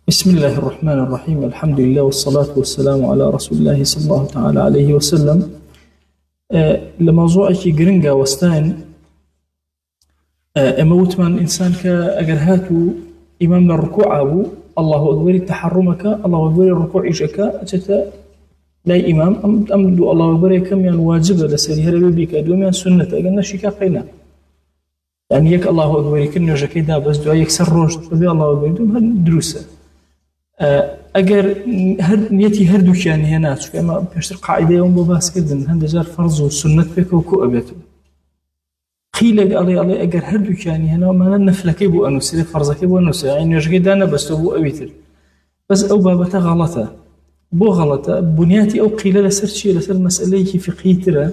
بسم الله الرحمن الرحيم. الحمد لله والصلاة والسلام على رسول الله صلى الله تعالى عليه وسلم. لموضوعك جرينجا وستاين أموت من إنسان كأجرهاته إمام الركوع أبو الله أكبر تحرمك الله أكبر الركوع إجاك أتى لا إمام أمد الله أكبر كم يعني واجب لسري هرب بك دوم يعني سنة أجلنا شيكا قينا يعني يك الله أكبر كن يجاك دا بس دعاء يكسر رشد فبي الله أكبر دوم هالدروسة أجر هر نيتي هردو كان هنا شوف أما بيشتر قاعدة يوم بباس كذن هند جار فرض وسنة بك وكؤبته قيل الله أجر هردو كان هنا ما نفل كيبو أنو سري فرض كيبو أنو سري يعني يجاك دانا بس تبو أبيتر بس أو بابته غلطة بو غلطة بنياتي أو قيل لسرشي لسر مسألة فقهية ترى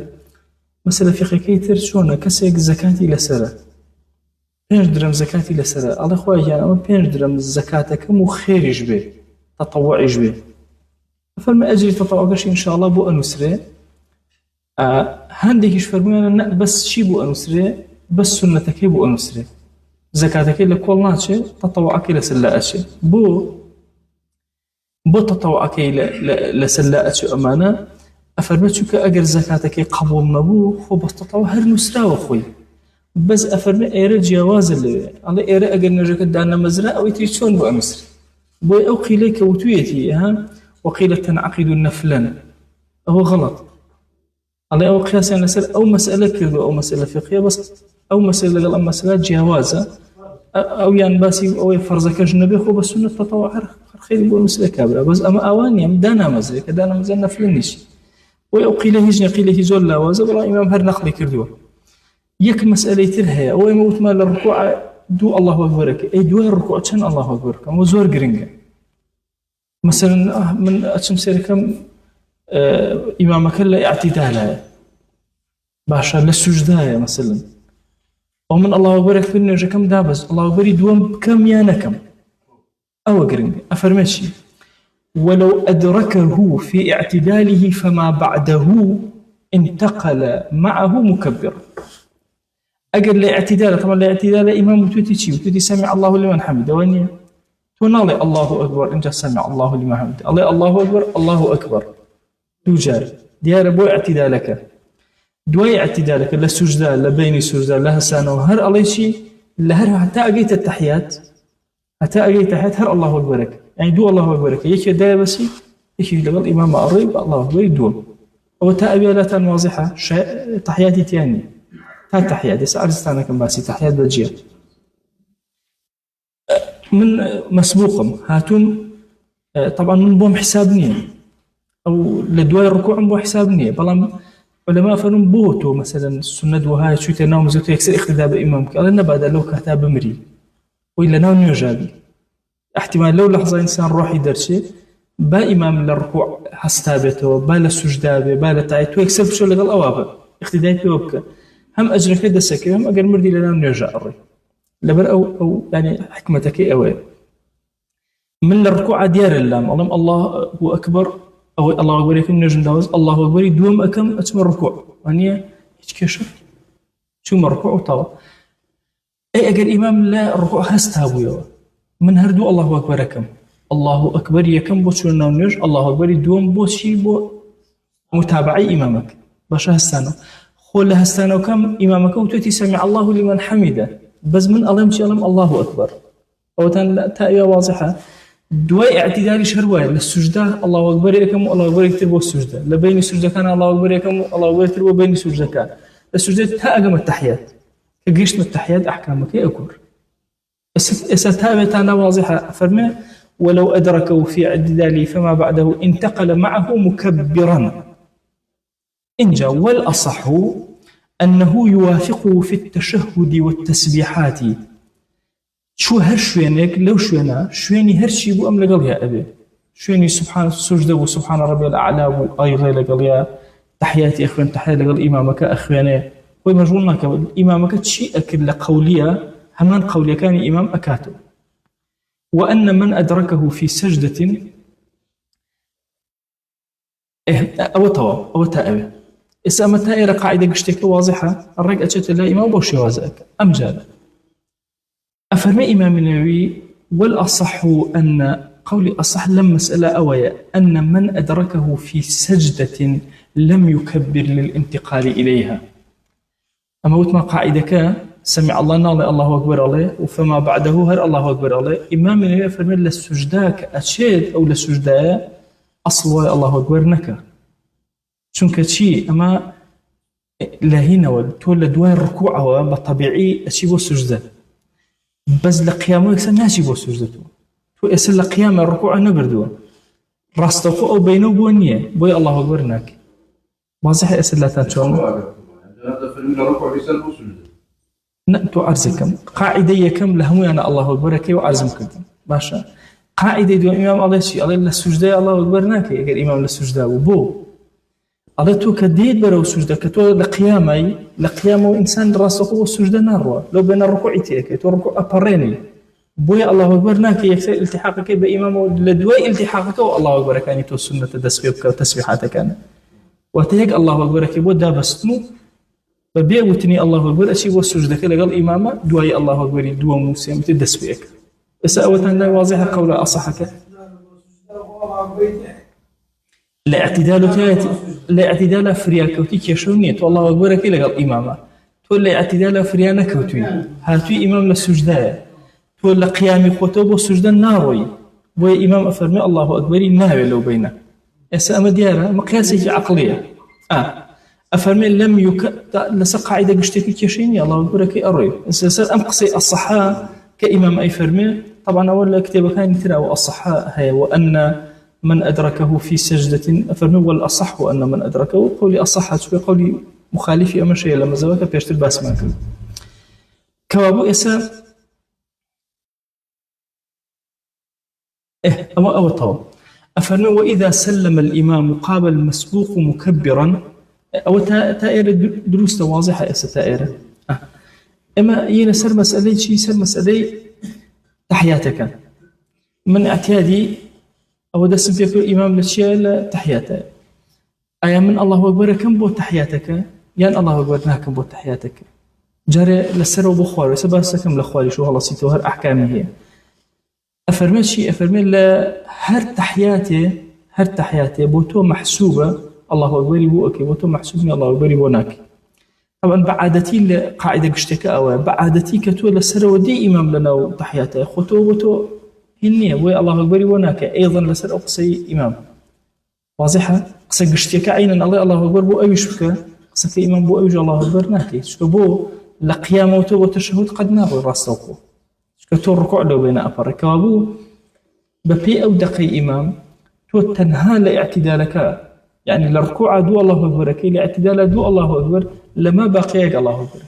مسألة فقهية ترى شونا كسيك زكاتي لسرة 5 درهم زكاتي لسرة الله خواه يعني أما 5 درهم زكاتك مو خيرج به تطوعج به فما أجري تطوعش إن شاء الله بو أنسرة هنديكش فرمينا بس شي بو أنسرة بس سنتك بو أنسرة زكاتك لكل ناتشة تطوعك لسلاء بو تطوعك لسلاء أمانة أفرمتشك أجر زكاتك قبول نبو خو بس تطوع هر نسرة وخوي بس أفرمي إيرة جواز اللي الله إيرة أجر نجك دانا مزرعة أو يتريشون بو أنسرة بو أو قيلك وتويتي وقيل تنعقد نفلا هو غلط الله أو قياسا نسأل أو مسألة كذبة أو مسألة فقهية بس أو مسألة قال مسألة جوازة أو يعني باسي أو فرزك أجنبي خو بس سنة تطوع خير بو مسألة كابرة بس أما أواني دانا مزرعة كدانا مزرعة نفل نيشي وأو قيل هجني قيل هجول لا وازا والله إمام هر نقلي كردوه يك مسألة ترها أو يموت مال الركوع دو الله أكبرك أي دو الركوع كان الله أكبر كم وزور جرينجا مثلا من أتشم سيركم إمامك لا اعتدالا باشا للسجدايا مثلا ومن الله أكبرك في النجا كم دابز الله أكبر دوم كم يانكم أو جرينجا أفرمشي ولو أدركه في اعتداله فما بعده انتقل معه مكبر أجر لاعتدال طبعا لاعتدال إمام توتي سمع الله لمن حمده وانيا تنالي الله أكبر إن سمع الله لمن حمده الله أكبر الله أكبر دوجار ديار بو اعتدالك دوي اعتدالك لا سجدة لا بين سجدة لا هسانة وهر الله شيء لهر حتى أجيت التحيات هر الله أكبرك يعني دو الله أكبرك يكي داية بسي يكي لغل إمام أريب الله أكبر يدوم وتأبيالات واضحة تحياتي تاني تحيات سأرزتانا كم باسي تحيات بجيا من مسبوقهم هاتون طبعا من بوم حسابني أو لدواء الركوع بو حسابني بلام علماء فنون بوتو مثلا السنة وهاي شو تناوم زوتو يكسر اقتداء بإمامك قال لنا بعد لو كهتاب مري وإلا ناو نيوجابي احتمال لو لحظة إنسان روح يدرسي با إمام للركوع هستابته با للسجدابه با لتعيتو يكسر بشو لقال أوابا اقتداء بيوبك هم أجرك دسك هم أجر مردي لنا نرجع الري لبر أو يعني حكمتك أوي من الركوع ديار اللام الله هو أكبر أو الله أكبر يكون نجم داوز الله أكبر دوم أكم أتم الركوع يعني يتكشف شو مركوع وطاوة أي أجر إمام لا الركوع هستابويا من هردو الله أكبر كم الله أكبر يكم بوشنا ونرج الله أكبر دوم بوشي بو متابعي إمامك باش هستانو قول لها استانو كم إمامك وتوتي سمع الله لمن حمده بس من الله يمشي الله أكبر أو تأوية واضحة دواء اعتدال شهرواي للسجدة الله أكبر يكم الله أكبر يكتبوا السجدة لبين السجدة كان الله أكبر يكم الله أكبر يكتبوا بين السجدة كان السجدة تأقم التحيات كقيشت التحيات أحكامك يأكل تأوية واضحة فرمي ولو أدركه في اعتداله فما بعده انتقل معه مكبرا إن جاء والأصح أنه يوافقه في التشهد والتسبيحات شو هرشوينك لو شويني هرشي بو أم لقل يا أبي شويني سبحان سجدة وسبحان ربي الأعلى وأيضا لقل يا تحياتي أخوان تحياتي لقل إمامك أخواني ويمجرونك إمامك تشيء أكل لقولية همان قولية كان إمام أكاتو وأن من أدركه في سجدة أو تأبي إذا أما تائرة قاعدة قشتك واضحة الرقعة لا إمام بوشي وازاك أم جال أفرمي إمام النووي والأصح أن قولي أصح لم مسألة أوية أن من أدركه في سجدة لم يكبر للانتقال إليها. أما وتما قاعدة سمع الله نالي الله أكبر عليه وفما بعده هر الله أكبر عليه. إمام النووي فرمي للسجداك أشيد أو للسجداء أصل الله أكبر نكا چونك شيء أما لهنا وتولى دوان الركوع بطبيعي أشيبه السجدة بس لقيامه يكسن ناشيبه سجدته تو يسل لقيام الركوع نبردوه راستوكو أو بينه بونية بوي الله أكبر ناك واضح يسل لا تنشون نأتو أرزكم قاعدة يكم لهمي أنا الله أكبر كي وأرزم كدم باشا قاعدة دو إمام الله شيء الله للسجدة الله أكبر ناك يقول إمام للسجدة وبو الله تو كديد برو سجدة كتو لقيامه إنسان راسه والسجدة نروى لو بين الركوع تيك تو ركوع أبريني بويا الله أكبر ناكي يكسر التحاقك بإمامه لدواء التحاقك والله أكبر كان تو السنة تسبيحك وتسبيحاتك كان وتهيك الله أكبر كي بودا بسمو ببيعوتني الله أكبر أشي والسجدة كلا قال إمامه دواء الله أكبر دواء موسى متدسبيك بس أولا لا واضحة قول أصحك لاعتدال فريا كوتي كيشوني تو الله أكبر كي لقال إمامه تو لاعتدال فريا نكوتي هاتوي إمام للسجدة تو لقيامي خطوب والسجدة ناروي ويا إمام أفرمي الله أكبر ناوي لو بينه يسأم ديارة مقياسي عقلية أفرمي لم لسا قاعدة قشتكي كيشيني الله أكبر كي أروي أساسا أمقصي الصحاء كإمام أي فرمي طبعا أولا كتابة كان ترى الصحاء هي وأن من أدركه في سجدة أفرمي والأصح أن من أدركه قولي أصح شوي قولي مخالفي أما شيء لما زواك بيشت الباس ماكل كوابو إسا أما أو طو أفرمي وإذا سلم الإمام قابل المسبوق مكبرا أو تائرة دروس واضحة إسا تائرة أما ينسر مسألة شيء سر مسألة تحياتك من اعتيادي أو ده سبب الإمام للشيء تحياته أي من الله أكبر كم بو تحياتك يعني الله أكبر ناكم بو تحياتك جاري للسر وبخوار وسباسكم لخواري شو الله سيتو هر أحكامه هي أفرمي شيء أفرمي هر تحياته بوتو محسوبة الله أكبر بو أكي بوتو محسوبني الله أكبر بو ناكي طبعا بعادتي قاعدة قشتك أو بعادتي كتو للسر ودي إمام لنا تحياته خطو بوتو هني وي الله أكبر وناك أيضا لسر أقصي إمام واضحة قصة قشتك عينا الله أكبر بو أيشك قصة إمام بو أيش الله أكبر ناكي شكو بو لقيامته وتشهد قد نابو راسوكو شكو تو الركوع لو بين أفرك وابو ببي أو دقي إمام تو تنهى لاعتدالك يعني للركوع دو الله أكبر كي لاعتدال دو الله أكبر لما باقيك الله أكبر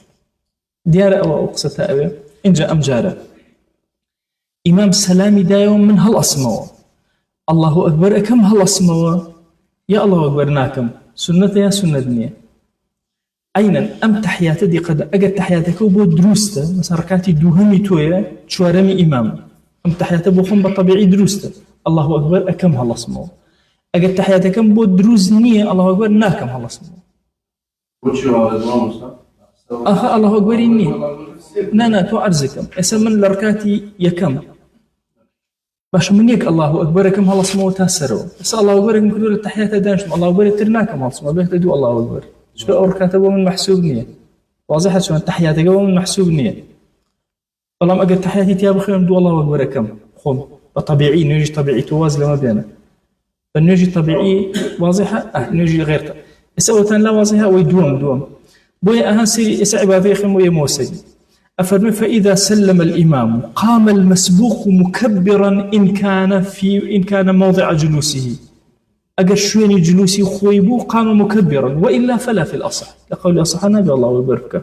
ديار أو أقصة أبي إن جاء أم جاره إمام سلامي دايوم من هالأسماء الله أكبر كم هالأسماء يا الله أكبر ناكم سنة يا سنة دنيا أين أم تحيات دي قد أجد تحياتك وبو دروسته مثلا ركعتي دوهمي تويا شوارمي إمام أم تحيات بوخم بالطبيعي دروسته الله أكبر كم هالأسماء أجد تحياتك بو دروس نية الله أكبر ناكم هالأسماء الله أكبر إني نا تو أرزكم أسمن لركاتي يكم باش منيك الله أكبر كم هلا اسمه تاسروا بس الله أكبر كم كل التحيات دانش الله أكبر ترناكم هلا اسمه بيت دو الله أكبر شو أوركاته من محسوب نية واضحة شو التحيات جو من محسوب نية والله ما أجد تحياتي تياب خير دو الله أكبر كم خم طبيعي نيجي طبيعي توازن لما بينه فنيجي طبيعي واضحة نيجي غير سوى لا واضحة ويدوم بوي أهانسي يسعب في خم ويموسي أفرمي فإذا سلم الإمام قام المسبوق مكبرا إن كان موضع جلوسه أجر شويني جلوسي خويبو قام مكبرا وإلا فلا في الأصح لقول أصح النبي الله أكبر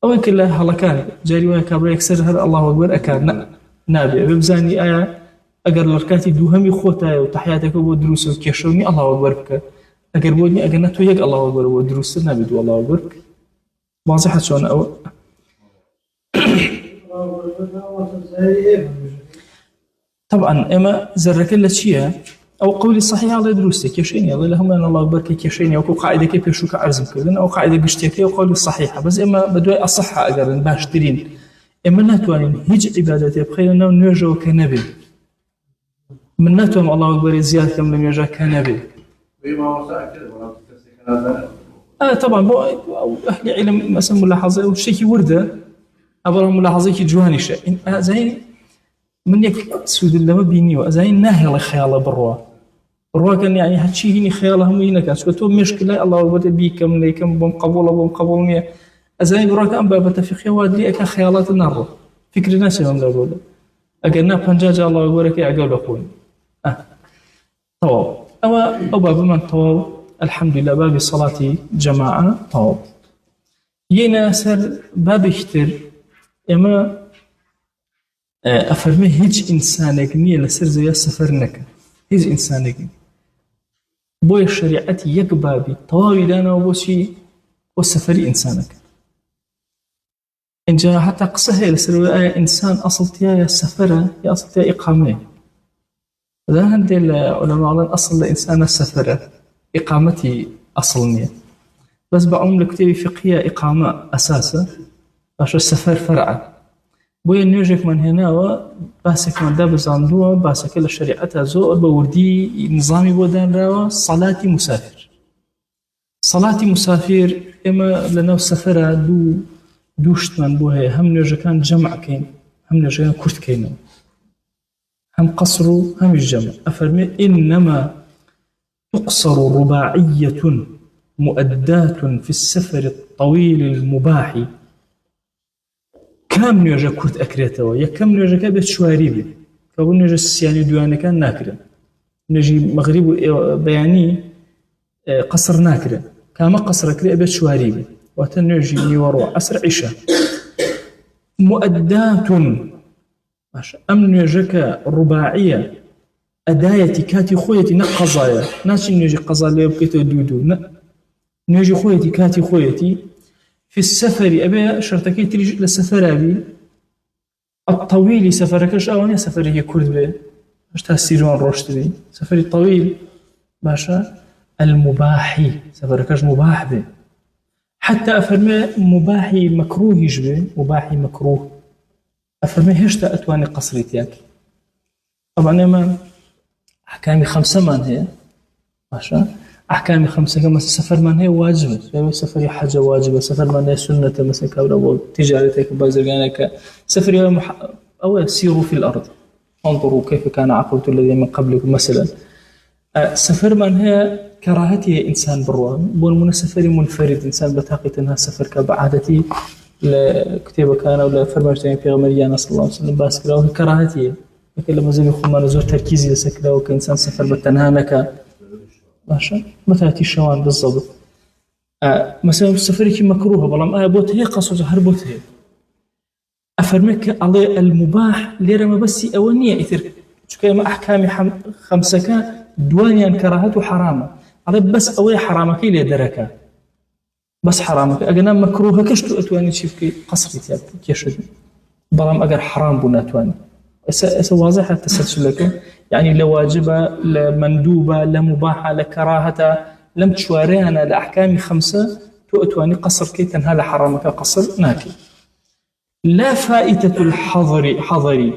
أو يمكن له هلا كان جاري ويا كبر يكسر هذا الله أكبر أكان نابي بمزاني آية أجر لركاتي دوهمي خوتا وتحياتك ودروس وكيشوني الله أكبر أجر بودني أجر نتو يق الله أكبر ودروس النبي دو الله أكبر واضحة شلون أو طبعا اما زرك الشيء او قولي صحيح على دروستك يشيني اللهم ان الله اكبر كيشيني او قاعده كيف يشوك ارزم كذا او قاعده قشتك او قولي صحيحه بس اما بدوي اصحها اقدر باشترين ئێمە ناتوانین هیچ عیبادەتێ بخەینە ناو نوێژەوە کە نەبێ. من ناتوانم ئەڵڵاهو ئەکبەر زیاد کەم لە نوێژە کە نەبێ. طبعا بۆ ئەهلی عیلم مەسەڵەن ملاحەزە و شتێکی وردە، ئەوەڵام ملاحەزەیەکی جوانیشە. ئەزانین من یەک سوودم لەمە بینیوە، ئەزانین ناهێڵێ خەیاڵە بڕوا ڕواکەن، یعنی هەرچی هینی خەیاڵە هەمووی نەکات، چونکە تۆ مێشک لای ئەڵڵاهو ئەکبەر بیکەم لێکەم بۆم قبوڵە بۆم قبوڵ نییە. ئەزانین بڕواکە ئەم بابەتە فقهیە وا لێ ئەکا خەیاڵاتە ناڕۆ، فکر ناچێ ئەم لەبۆدا، ئەگەر نا 50 جا ئەڵڵاهو ئەکبەرەکەی ئەگەڵ لە خۆین. تەواو ئەو بابەمان تەواو، الحەمدولillah بابی سەڵاتی جەماعە تەواو. یەینە سەر بابێکی تر، ئێمە ئەفەرمێ هیچ ئینسانێک نییە لەسەر زەویا سەفەر نەکە، هیچ ئینسانێک نییە. بۆیە شەریعەت یەک بابی تەواوی داناوە بۆچی؟ بۆ سەفەری ئینسانەکە. اینجا حتا قسە هەیە لەسەرەوەی ئایا ئینسان ئەسڵتیایە سەفەرە یا ئەسڵتیا ئیقامەیە. لە هەندێک لە عولەماڵان ئەسڵ لە ئینسانە سەفەرە، ئیقامەتی ئەسڵ نییە. بەس بەعوم لە کتێبی فقهیە ئیقامە ئەساسە، باشە سەفەر فەرعە. بۆیە نوێژێکمان هێناوە باسێکماندا بزاندووە، باسەکە لە شەریعەتە زۆر بە وردی نظامی بۆ دانراوە، سەڵاتی موسافر. سەڵاتی موسافر ئێمە لەناو سەفەرە دوو شتمان بۆ هەیە، هەم نوێژەکان جەمعکەین، هەم نوێژەکان کورتکەینەوە، هەم قەسر و هەمیش جەمع. ئەفەرمێ ئینەما تقصر رباعية مؤدات في السفر الطويل المباح. كم نوێژە کورت ئەکرێتەوە، یەکەم نوێژەکە بێت شواری بێ، کە بۆ نوێژە سیانی دوانەکان ناکرێن، نوێژی مەغریب و بەیانی قەسر ناکرێن، کامە قەسرەکرێ بێت شواری بێ، واتە نوێژی نیوەڕۆ عەسر عیشا. مؤدات باشە، ئەم نوێژەکە ڕوباعیە، ئەدایەتی کاتی خۆیەتی، نە قەزایە، ناچین نوێژی قەزا لێ بکەیتەوە دوو نە، نوێژی خۆیەتی کاتی خۆیەتی. في السفر أبي شرطكي تريج للسفر أبي الطويل سفركش أواني سفري كرد به مش تأثيرون روشت بي سفري طويل باشا المباحي سفركش مباح به، حتى أفرمي مباحي مكروه يجبه، مباحي مكروه أفرمي هشتا أتواني قصريتياك. طبعا ما أحكامي 5 من هي باشا، أحكام 5 كما سفر من هي واجبة، يعني سفر حج واجبة، سفر من هي سنة مثلا كبر تجارتك بازرقانك، سفر أو سيروا في الأرض انظروا كيف كان عقبة الذين من قبلكم مثلا. سفر من هي كراهتي إنسان بروان، بون سفر منفرد إنسان بتاقي تنها سفر كبعادتي لكتابة كان ولا فرمجتين في غمريانا صلى الله عليه وسلم باسكرا كراهتي، لكن لما زي يخوما نزور تركيزي لسكرا وكإنسان سفر بتنهانك باشا مثلا الشوان بالضبط. مثلا السفري مكروه بلام بوت هي قصص هربوت هي أفرمك على المباح ليرة ما بس أولنية إثر شو ما أحكامي 5 دوانيا كراهته حرامة على بس أول حرامك اللي دركه بس حرامك أجنا مكروه كشتو أتواني شيف كي قصري تياب كيشد بلام أجر حرام بناتواني واضحة التسلسل لك، يعني لواجبة لمندوبة لمباحة لكراهة لم تشوارينا لأحكام 5 تؤتواني قصر كي تنهى لحرامك قصر ناكي. لا فائدة الحظر حظري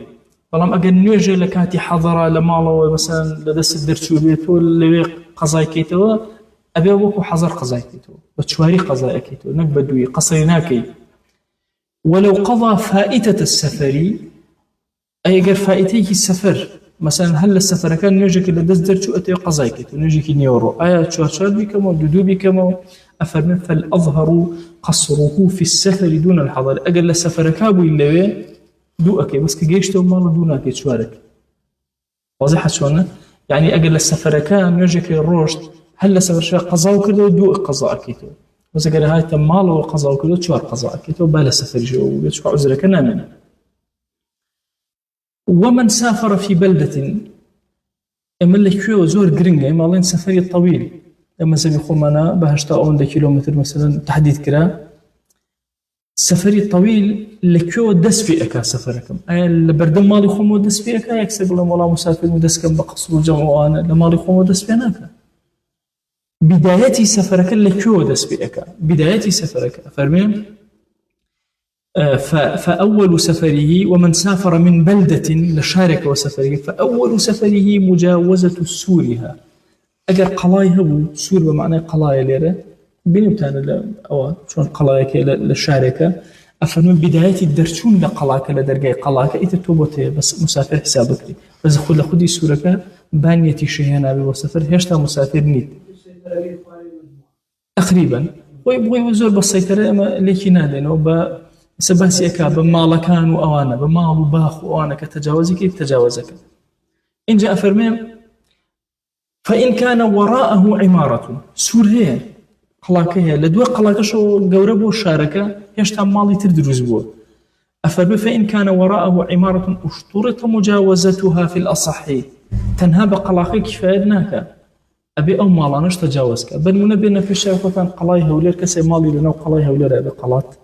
بلام أجل نيجي لكاتي حظرة لماله مثلا لدس الدرتشو بيتو اللي قضاي كيتو أبي وكو حظر قضاي كيتو بتشواري قضاي كيتو نقبدوي قصر ناكي. ولو قضى فائدة السفر أي غير فائتيك السفر مثلا هل السفر كان نيجيك لدس درتشو أتي قضايك نيجيك نيورو آية شوار بكم ودودو بكم أفرمن فالأظهر قصره في السفر دون الحضر. أقل السفر كابو إلا دو أكي بس كجيشتو مالا دونك شوارك واضحة شوانا، يعني أقل السفر كان نيجيك الرشد هل السفر شوار قضاو كده دو قضاء كيتو بس أقل هاي تمالا وقضاو كده شوار قضاء كيتو بالا سفر جو يشوع عزرك نامنا. ومن سافر في بلدة اما اللي كيو زور جرينجا اما الله سفري طويل اما زي خمنا بهشتا 1 كيلومتر مثلا تحديد كرا سفري طويل اللي كيو دس في اكا سفركم البردم مالي خمو دس في اكا يكسب لهم والله مسافر مدس كم بقصر الجمع وانا لمالي خمو دس في هناك. بدايتي سفرك اللي كيو دس في اكا بدايتي سفرك فرمين فأول سفره ومن سافر من بلدة لشارك وسفره فأول سفره مجاوزة سورها أجر قلايها سور بمعنى قلايا ليرة بنوتان أو شون قلايا للشاركة أفرمن بداية الدرشون لقلاك لدرجة قلاك إذا توبته بس مسافر حسابك لي بس خدي سورك بانيتي شيئا بوسافر هشتا مسافر نيت تقريبا ويبغي وزور بالسيطرة ليكي نادين سباسي أكا بمالكان وأوانا بمال وباخ وأوانا كتجاوزك تجاوزك إن جاء فرمين فإن كان وراءه عمارة سور هي قلاك هي لدوا قلاك شو قوربو الشاركة يشتى مالي تردرز بو أفرمي فإن كان وراءه عمارة اشترط مجاوزتها في الأصح تنهى بقلاك كفايدناك أبي أو مالانش تجاوزك بل منبينا في الشاركة كان قلايها ولير كسي مالي لنا وقلايها ولير أبي قلات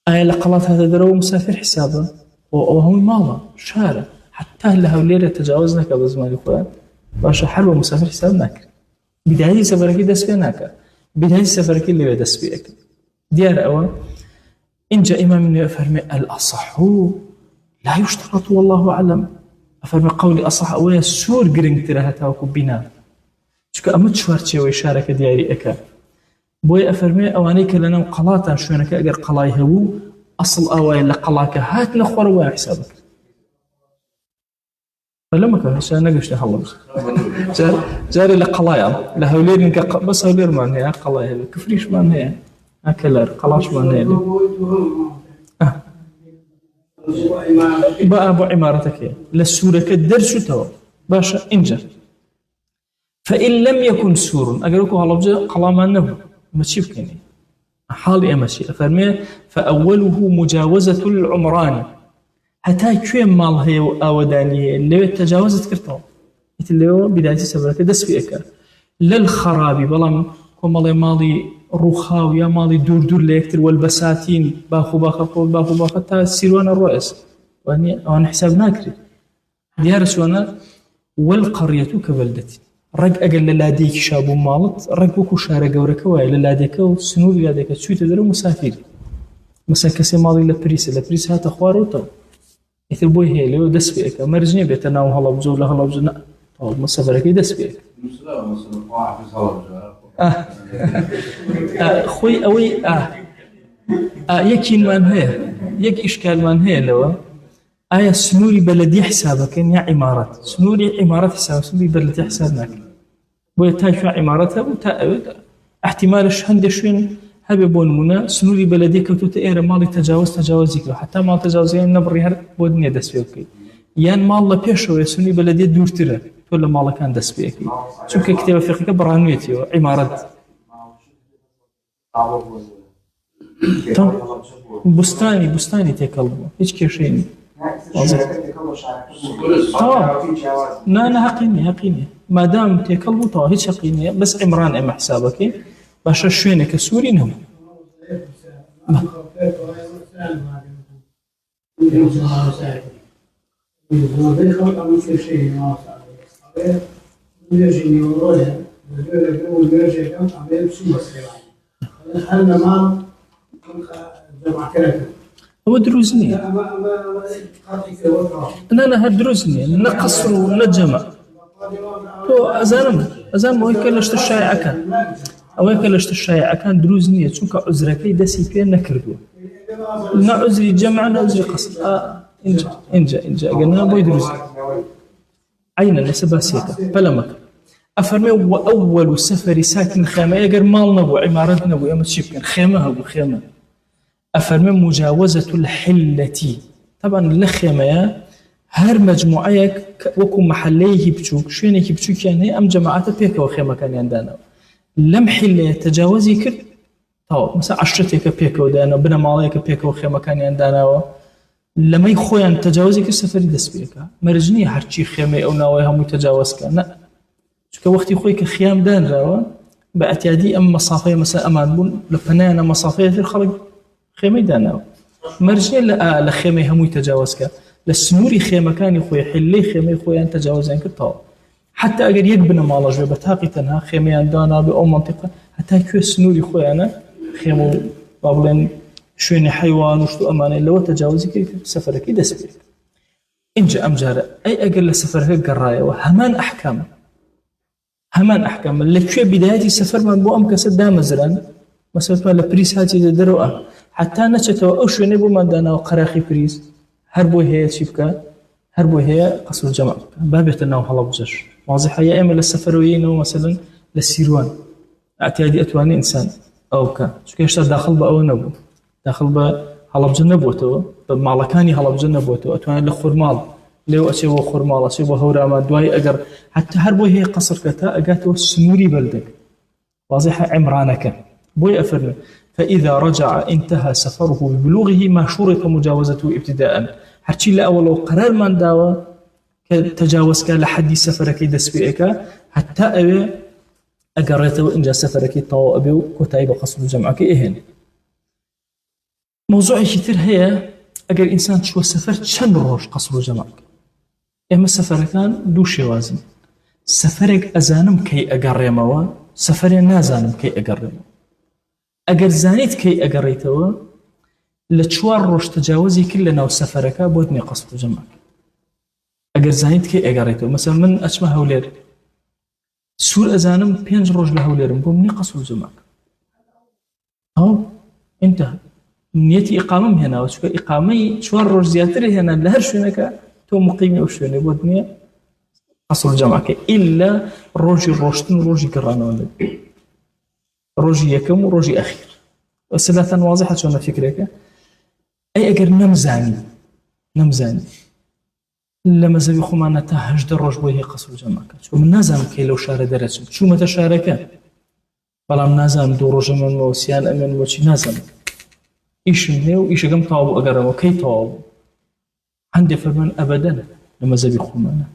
أي لقلات هذا درو مسافر حسابه وهو مالا شارع حتى لها وليلة تجاوزنا كبزمان الإخوان باشا حلوة مسافر حسابناك بداية سفركي دس بيناك بداية سفركي اللي بدس بيك ديار أول إن جاء إمام من أفرمي الأصح لا يشترط والله أعلم أفرمي قولي أصح أولا سور قرنك تراها وكو بنا شكا أمد شوارتي ويشارك دياري أكا بوي أفرمي أوانيك لنا وقلاتا شوينك أقر قلاي هو أصل أواي لقلاك هات نخور ويا حسابك فلما كان عشان نقش تخلص جاري لقلايا لهولين بس هولين ما هي قلاي كفريش ما هي أكلر قلاش ما هي بقى أبو عمارتك للسورة كالدرس تو باشا إنجا فإن لم يكن سور أقرأكم هلبجة قلاما أنه ماشي بكني حالي ماشي أفرمي فأوله مجاوزة العمران حتى كوين مال هي أودانية اللي تجاوزت كرتو اللي هو بداية سفرك دس فيك للخرابي بلام كم مالي رخاو يا مالي دور ليكتر والبساتين باخو تا سيروان الرؤس وأنا حساب ناكري ديار سوانا والقرية كبلدتي رق أقل لاديك شاب مالت رق وكو شارع جورك واي لاديك وسنور لاديك شو تدري مسافر مثلا كسي مالي لبريس هات أخواره تو إثر بوي هي لو دس فيك مرجني بيتنا وهلا بزول هلا بزنا طب مسافرك يدس فيك خوي أوي يكين من هي يك إشكال من هي لو سنوري بلدي حسابك يا عمارات سنوري عمارات حساب سنوري بلدي حسابك ويتايفا عمارتها احتمال الشهند شوين هبي بون منا سنوري بلدي كتو تأير مالي تجاوزك حتى ما تجاوزين نبري هر بودني دس فيك يان مال لا بيشو سنوري بلدي دور ترى ولا مال كان دس فيك شو كتاب فقهي برانويتي عمارات بستاني تكلموا هيك كيشين لا حقيني ما دام تكلموا تو هيك حقيني بس عمران ام حسابك باش شوينك سوري نهم هو دروزني لا هدروزني نقصر ونجمع تو أزام ما يكلشت الشايع كان أو يكلشت الشايع كان دروزني تشوك عذركي دسي كين نكردو نعذري جمع نعذري قصر إنجا قلنا بوي دروزني عينا ليس باسيكا فلمك أفرمي وأول سفر ساكن خيمة يقر مالنا وعمارتنا ويوم تشيكن خيمة أفرمي مجاوزة الحلة طبعا الخيمة هر مجموعة وكو محليه بتشوك شوينك بتشوك يعني أم جماعات بيك وخيمة كان يندانا لم حلة تجاوزي كر طو مثلا عشرتك بيك ودانا بنا ماليك بيك وخيمة كان يندانا لما يخوين تجاوزي كر سفري دس بيك مرجني هرشي خيمة أو ناويها متجاوز كان لا شو كوقتي خويك خيام دان راوا بأتيادي أم مصافية مثلا أمان بون لفنانا مصافية الخلق خيمة دانا مرجني لخيمة هم يتجاوز كان للسنوري خيمة كان يخوي حلي خيمة يخوي أن تجاوزين كتاو حتى أجر يقبنا مالج بتاقي تنها خيمة عندنا بأو منطقة حتى يكون السنوري يخوي أنا خيمة بابلين شوێنی حیوان وشت و ئەمانەی لەوە تەجاوزی کرد سەفەرەکەی دەست پێ کرد. اینجا ئەم جارە ئەی ئەگەر لە سەفەرەکە گەڕایەوە هەمان ئەحکامە لەکوێ بیدایەتی سەفەرمان بۆ ئەم کەسە دامەزران مەسەڵەن لە پریس هاتی دەرەوە حتا نەچێتەوە ئەو شوێنەی بۆمان داناوە قەراقی پریس هەر بۆ هەیە چی بکە هەر بۆ هەیە قەسر و جەمع بکە با بێتە ناو هەڵەبجەش واضحە یا ئێمە لە سەفەرەوەیەینەوە مەسەڵەن لە سیروان ئاعتیادی ئەتوانێ ئینسان ئەو بکە چونکە هێشتا داخل بە ئەوە نەبوو داخل بە هەڵەبجە نەبووەتەوە بە ماڵەکانی هەڵەبجە نەبووەتەوە ئەتوانێت لە خورماڵ لێو ئەچێ بۆ خورماڵ ئەچێ بۆ هەورامان دوای ئەگەر حتا هەر بۆ هەیە قەسرکە تا ئەگاتەوە سنووری بەلدەک واضحە عمرانەکە بۆی ئەفەرمێ فإذا رجع انتهى سفره ببلوغه ما شرط مجاوزته ابتداء هرچی لأول قرار من داوە کە تجاوزکە لە حدی سەفەرەکەی دەست پێەکە حتا ئەوێ ئەگەڕێتەوە اینجا سەفەرەکەی تەواو ئەبێ و کۆتایی بە قەسر و جەمعەکەی ئەهێنێ. موضوعێکی تر هەیە ئەگەر ئینسان چووە سەفەر چەند ڕۆژ قەسر و جەمعەکە ئێمە سەفەرەکان دوو شێوازن سەفەرێک ئەزانم کەی ئەگەڕێمەوە سەفەرێ نازانم کەی ئەگەڕێمەوە ئەگەر زانیت کەی ئەگەڕێیتەوە لە 4 ڕۆژ تەجاوزی کرد لە ناو سەفەرەکە بۆ دنیا قەسر و جەمعەکە ئەگەر زانیت کەی ئەگەڕێیتەوە مەسەڵەن من ئەچمە هەولێر سوور ئەزانم 5 ڕۆژ لە هەولێرم بۆ منی قەسر و جەمعەکە ئەو انتهى نیەتی ئیقامەم هێناوە چونکە ئیقامەی 4 ڕۆژ زیاتر هێنا لە هەر شوێنەکە تۆ مقیمی ئەو شوێنێ بۆ دنیا قەسر و جەمعەکە ئیلا ڕۆژی ڕۆشتن و ڕۆژی گەڕانەوە لەبێ ڕۆژی یەکەم و ڕۆژی ئەخیر سلاتان واضحە چۆنە فکرێکە ئەی ئەگەر نەمزانی لە مەزەبی خۆمانە تا 18 ڕۆژ بۆی هەیە قەسر و جەمعەکە چۆن من نازانم کەی لەو شارە دەرەچم چوومەتە شارەکە بەڵام نازانم 2 ڕۆژە منەوە سیان ئەمێنەوە چی نازانم ئیشم هەیە و ئیشەکەم تەواو بوو ئەگەڕەوە کەی تەواو بوو هەندێک فەرمان ئەبەدەن لە مەزەبی خۆمانە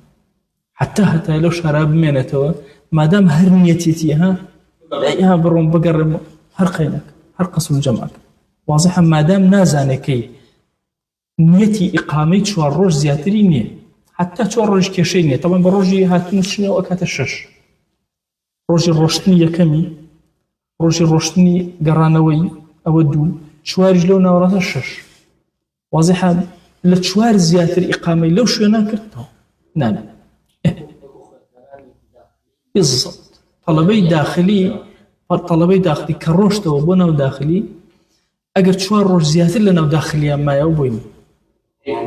حتا لەو شارە بمێنێتەوە مادام هەر نیەتێتی ها بڕۆم بگەڕێم هەر قەینەکە هەر قەسر و جەمعەکە واضحە مادام نازانێکەی نیەتی ئیقامەی 4 ڕۆژ زیاتری نییە حتا 4 ڕۆژ کێشەی نییە تەڵەن بە ڕۆژی هاتن و چنەوە ئەکاتە 6 ڕۆژی ڕۆشتنی یەکەمی ڕۆژی ڕۆشتنی گەڕانەوەی ئەوە 2 4 لەو ناوەڕاتە 6 واضحە لە 4 زیاتر ئیقامەی لەو شوێنە کردەوە نانە بالضبط طلبەی داخلی کە ڕۆشتەوە بۆ ناو داخلی ئەگەر 4 ڕۆژ زیاتر لە ناو داخلیان مایەوە بووین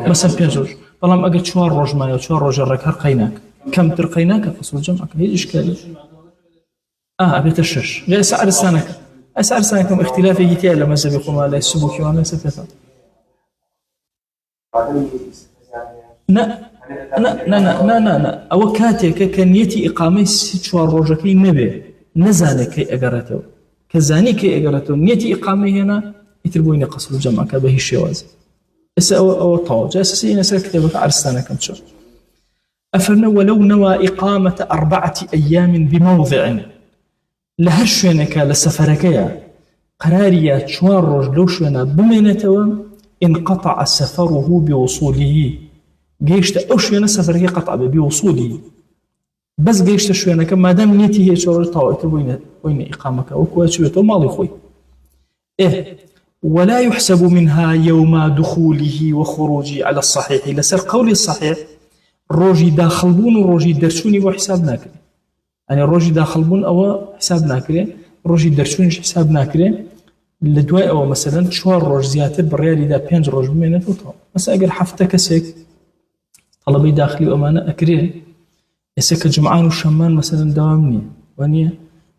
مەسەڵەن 5 ڕۆژ بەڵام ئەگەر 4 ڕۆژ مایەوە 4 ڕۆژە ڕێک هەر قەیناکە کەمتر قەیناکە قەسر و جەمعەکە هیچ ئیشکالی ئەبێتە 6 لە ئێستا عەرسانەکەم اختلافێکی تیا لە مەزەبی خۆمان لای سبوکیوانە سەفێتە نه ئەوە کاتێکە کە نیەتی ئیقامەی 4 ڕۆژەکەی نەبێ نەزانێت کەی ئەگەڕێتەوە کە زانی کەی ئەگەڕێتەوە نیەتی ئیقامەی هێنا ئیتر بووینە قەسر و جەمعەکە بە هیچ شێوازێ ئێستا ئەوە تەواو جا ئێستا لەسەر کتێبەکە عەرسانەکەم چۆن ئەفەرمێ وەلەو نەوا ئیقامەتە 4 ئەیام بمەوضع لە هەر شوێنێکە لە سەفەرەکەیە قەراریە 4 ڕۆژ لەو شوێنە بمێنێتەوە انقطع سفره بوصوله گەیشتە ئەو شوێنە سەفەرەکەی قەتع بێ بوصوله بەس گەیشتە شوێنەکە مادام نیەتی هەیە 4 ڕۆژ تەواوەتر بووینە ئیقامەکە وەکو ئەچوێتەوە ماڵی خۆی ولا يحسب منها يوم دخوله وخروجه على الصحيح لسر قول الصحيح روجي داخلبون وروجي درشوني وحساب ناكري يعني روجي داخلبون أو حساب ناكري روجي درشوني حساب ناكري لدواء أو مثلا 4 روج زياتر بالريال إذا 5 روج بمينة وطول بس أقل حفتة كسيك طلبي داخلي وأمانة أكري يسيك جمعان وشمان مثلا دوامني وانيا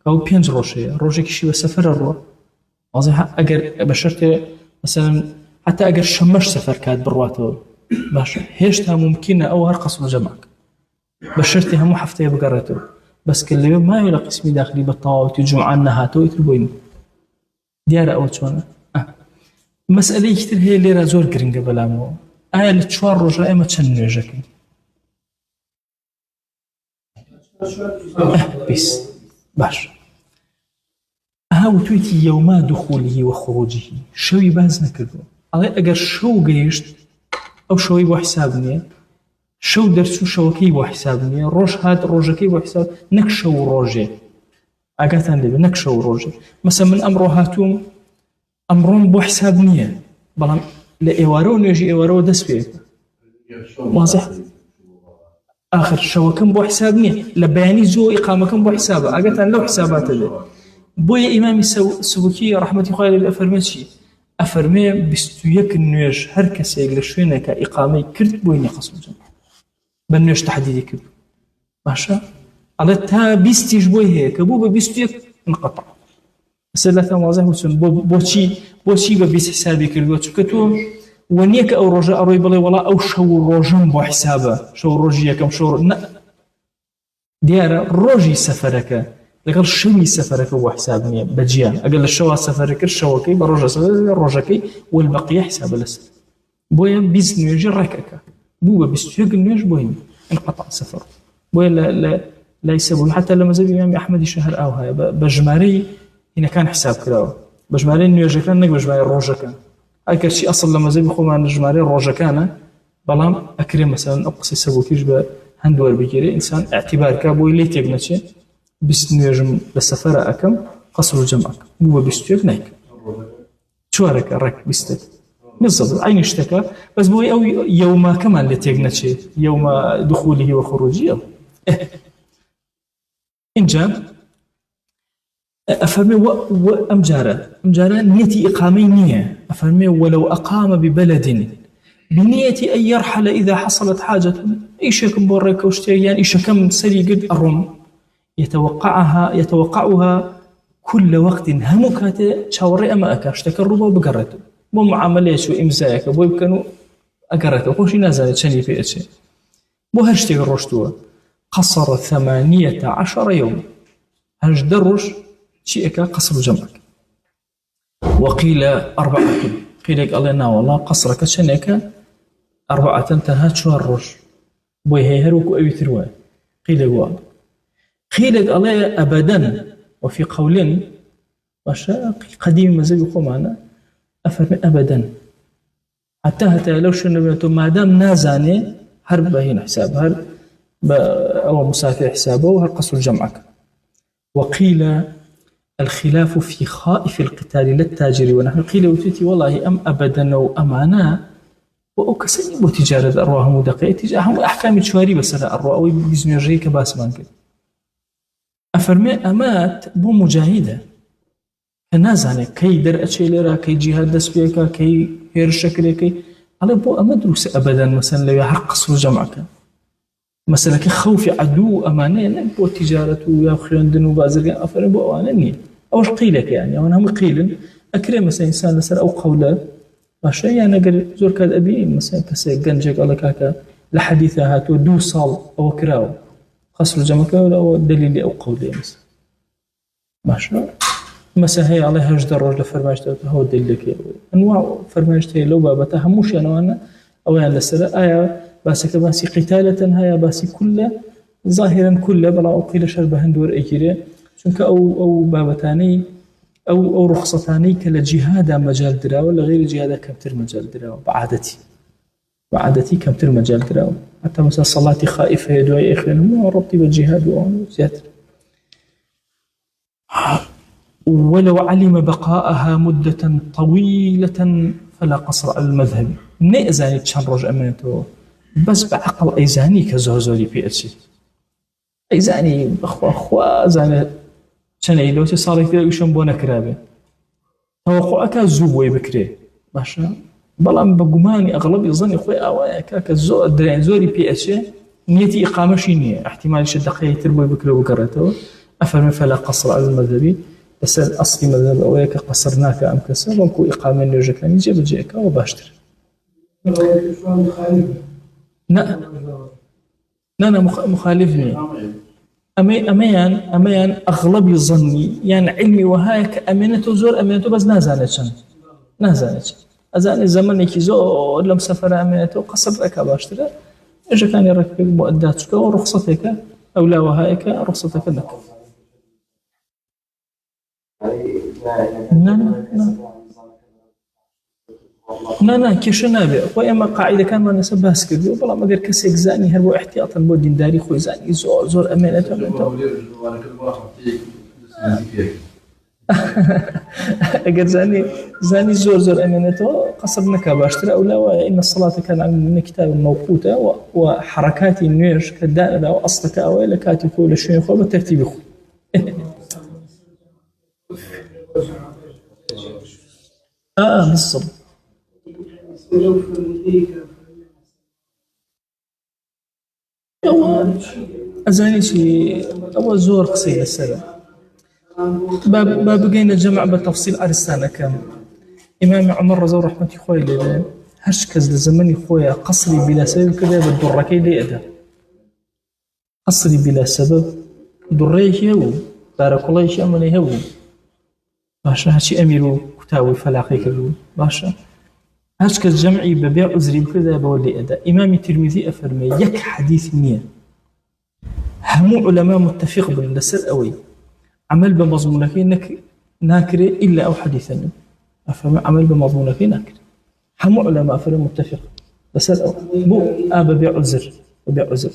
أو 5 روجي روجي كشي وسفر الروح واضح أقل بشرت مثلا حتى أقل شمش سفر كاد برواته باشا هيشتها ممكنة أو هرقص وجمعك بشرتي همو حفتة بقرته بس كل يوم ما يلاقي اسمي داخلي بالطاوة جمعان نهاتو يتربوين دیارە ئەوە چۆنە مەسئلەی تر هەیە لێرە زۆر گرنگە بەلامەوە ئایا لە 4 ڕۆژە ئێمە چەند نوێژەکەین باش وتویتی یەوما دخولیه و خروجه شەوی باز نەکردووە ئەڵێ ئەگەر شەو گەیشت ئەو شەوەی بۆ حساب نییە شەو دەرچوو شەوەکەی بۆ حساب نییە ڕۆژ هات ڕۆژەکەی بۆ حساب نەک شەو ڕۆژێ ئاگاتان لێبێ نەک شەو ڕۆژێ مەسەڵەن من ئەمڕۆ هاتووم ئەمڕۆم بۆ حساب نییە بەڵام لە ئێوارە و نوێژی ئێوارەوە دەست پێ واضح آخر شەوەکەم بۆ حساب نییە لە بەیانی زۆ ئیقامەکەم بۆ حسابە ئاگەتان لەو حساباتە بێت بۆیە ئیمامی سوبکی ڕەحمەتی خوای لێ ئەفەرمێ چی ئەفەرمێ 21 نوێژ هەر کەسێک لە شوێنێکە ئیقامەی کرد بۆی نیە قەسم جەمع بە نوێژ تەحدیدی کرد باشە ئەڵێ تا 20 بۆی هەیە کە بوو بە 21 انقطع سلەتان واضح وچون بۆچی بە 20 حسابی کردووە چونکە تۆ وەنیە کە ئەو ڕۆژە ئەڕۆی بڵێ وەڵا ئەو شەو ڕۆژم بۆ حسابە شەو ڕۆژی یەکەم شەو دیارە ڕۆژی سەفەرەکە لەگەڵ شەوی سەفەرەکە بۆ حساب نییە بەجیان ئەگەر لە شەوا سەفەرە کرد شەوەکەی بە ڕۆژە ڕۆژەکەی والبەقیە حسابە لەسەر بۆیە 20 نوێژی ڕێکەکە بوو بە 21 نوێژ بۆی انقطع سەفەر بۆیە لای سەبووی حتا لە مەزەبی ئیمامی ئەحمەدی شەهر ئاو هەیە بە ژمارەی هینەکان حساب کراوە بە ژمارەی نوێژەکان نەک بە ژمارەی ڕۆژەکان ئەگەرچی ئەسڵ لە مەزەبی خۆمان ژمارەی ڕۆژەکانە بەڵام ئەکرێ مەسەڵەن ئەو قسەی سەبووکیش بە هەندوو وەربگیرێ ئینسان ئەعتیبارکە بۆی لێ تێک نەچێت 20 نوێژم لە سەفەرە ئەەکەم قەسر و جەمعەکە بوو بە 21 نایکە چوارەکە ڕێک 20 بالضبط عینی شتەکە بەس بۆی ئەو یەوماکەمان لێ تێک نەچێت یەومە دخولیه وخروجیه اینجا أفرمي أمجارة نيتي إقامي نية أفرمي ولو أقام ببلد بنية أن يرحل إذا حصلت حاجة إيش كم بورك وشتيان إيش كم سري قد الروم يتوقعها كل وقت همكات شاوري أما أكاش تكربه بقرته مو معاملة شو إمزايك بو يمكنوا أقرته خوشي نازل شني في أشي بو هرشتي الرشتوه قصر 18 يوم هرش دروش شيئك قصر جمعك وقيل 4 قيل لك الله والله قصرك شنك 4 تنتهى شهر روش بوي هيهروك أبي تروى قيل لك الله أبدا وفي قول قديم مزيد معنا أفرمي أبدا حتى لو شنو ما دام نازاني هرب هنا حساب هرب أو مسافر حسابه وهر قصر جمعك وقيل الخلاف في خائف القتال للتاجر ونحن قيل وتيتي والله أم أبدا أو أمانا وأكسني بتجارة أرواح مدقية تجاههم أحكام شواري بس لا أرواح ويزن يجريك باس مانك أفرمي أمات بو مجاهدة كنازاني كي در أشيلرا كي جهاد دسبيكا كي هير شكلكي على بو أمدروس أبدا مثلا لو يحق قصر جمعك مثلا كخوف عدو أمانة بو تجارة ويا خياندن وبازرقان أفرمي بو أمانة أوش قيلك يعني أو أنهم قيل أكرم مثلا إنسان لسر أو قوله باشا يعني أقل زور كاد أبي مثلا كسي قنجك الله كاكا لحديثة هاتو 2 صال أو كراو قصر جمعك أو دليل أو قوله مثلا باشا مثلا هي عليه هجد الرجل فرماجته هو دليلك أنواع فرماجته لو بابتها هموش يعني وأنا أو يعني لسر آية باسك باسي قتالة هيا باسي كله ظاهرا كله بلا أقيل شرب هندور أجيره چونك أو بابتاني أو رخصتاني كلا جهاد مجال دراو ولا غير جهاد كمتر مجال دراو بعادتي كمتر مجال دراو حتى مثلا صلاتي خائفة يدعي إخوان مو ربطي بالجهاد وزيادة ولو علم بقاءها مدة طويلة فلا قصر على المذهب نئزاني تشان رج أمانته بس بعقل أيزاني كزوزولي في أشي أيزاني أخوا زاني شنو لو تصاري كذا يشون بونا كرابة توقعك زوبوي بكري ماشا بلام بجماني أغلب يظن أخوي أوايا كاك درين زوري في أشي نيتي إقامة شينية احتمال شدقية تربوي بكري وقرته أفهم فلا قصر على المذهبي بس الأصلي مذهب أوايا كقصرناك أم كسر وكو إقامة نرجع كان يجيب جيك أو باشتر لا مخالفني أميان أغلب ظني يعني علمي وهايك أمينته زور أمينته بس نازانتش أزاني الزمن يكي زور لم سفر أمينته قصر لك باشتري إجا كان يركب مؤداتك ورخصتك أو لا وهايك رخصتك لك لا كيش نابع وإما قاعدة كان ما نسب باسكت وبلا ما غير كسيك زاني هربو احتياطا بو دين داري خوي زاني زور أمانة اگر زاني زور امانته قصر نكا باشتر او لا، وان الصلاه كان من كتاب موقوته وحركات النيش كدائره واصلك او لكاتب كل شيء خو بالترتيب خو بالضبط. أزاني شي أو زور قصير السنة باب بقينا جمع بتفصيل أرسانة كامل. إمام عمر رضي الله رحمة خوي لنا هرش كز لزمني خويا قصري بلا سبب كذا بالدركي لي أدا قصري بلا سبب دريه هو بارك الله شيء أمني هو باشا هشي أميرو كتاوي فلاقي كذو باشا هرش كز جمعي ببيع أزري بكذا بولي أدا. إمام الترمذي أفرمي يك حديث نية همو علماء متفق بالنسر أوي عمل بمضمونك إنك ناكري إلا أو حديثا أفهم عمل بمضمونك ناكري همو علماء فرم متفق بس بو ببيع عذر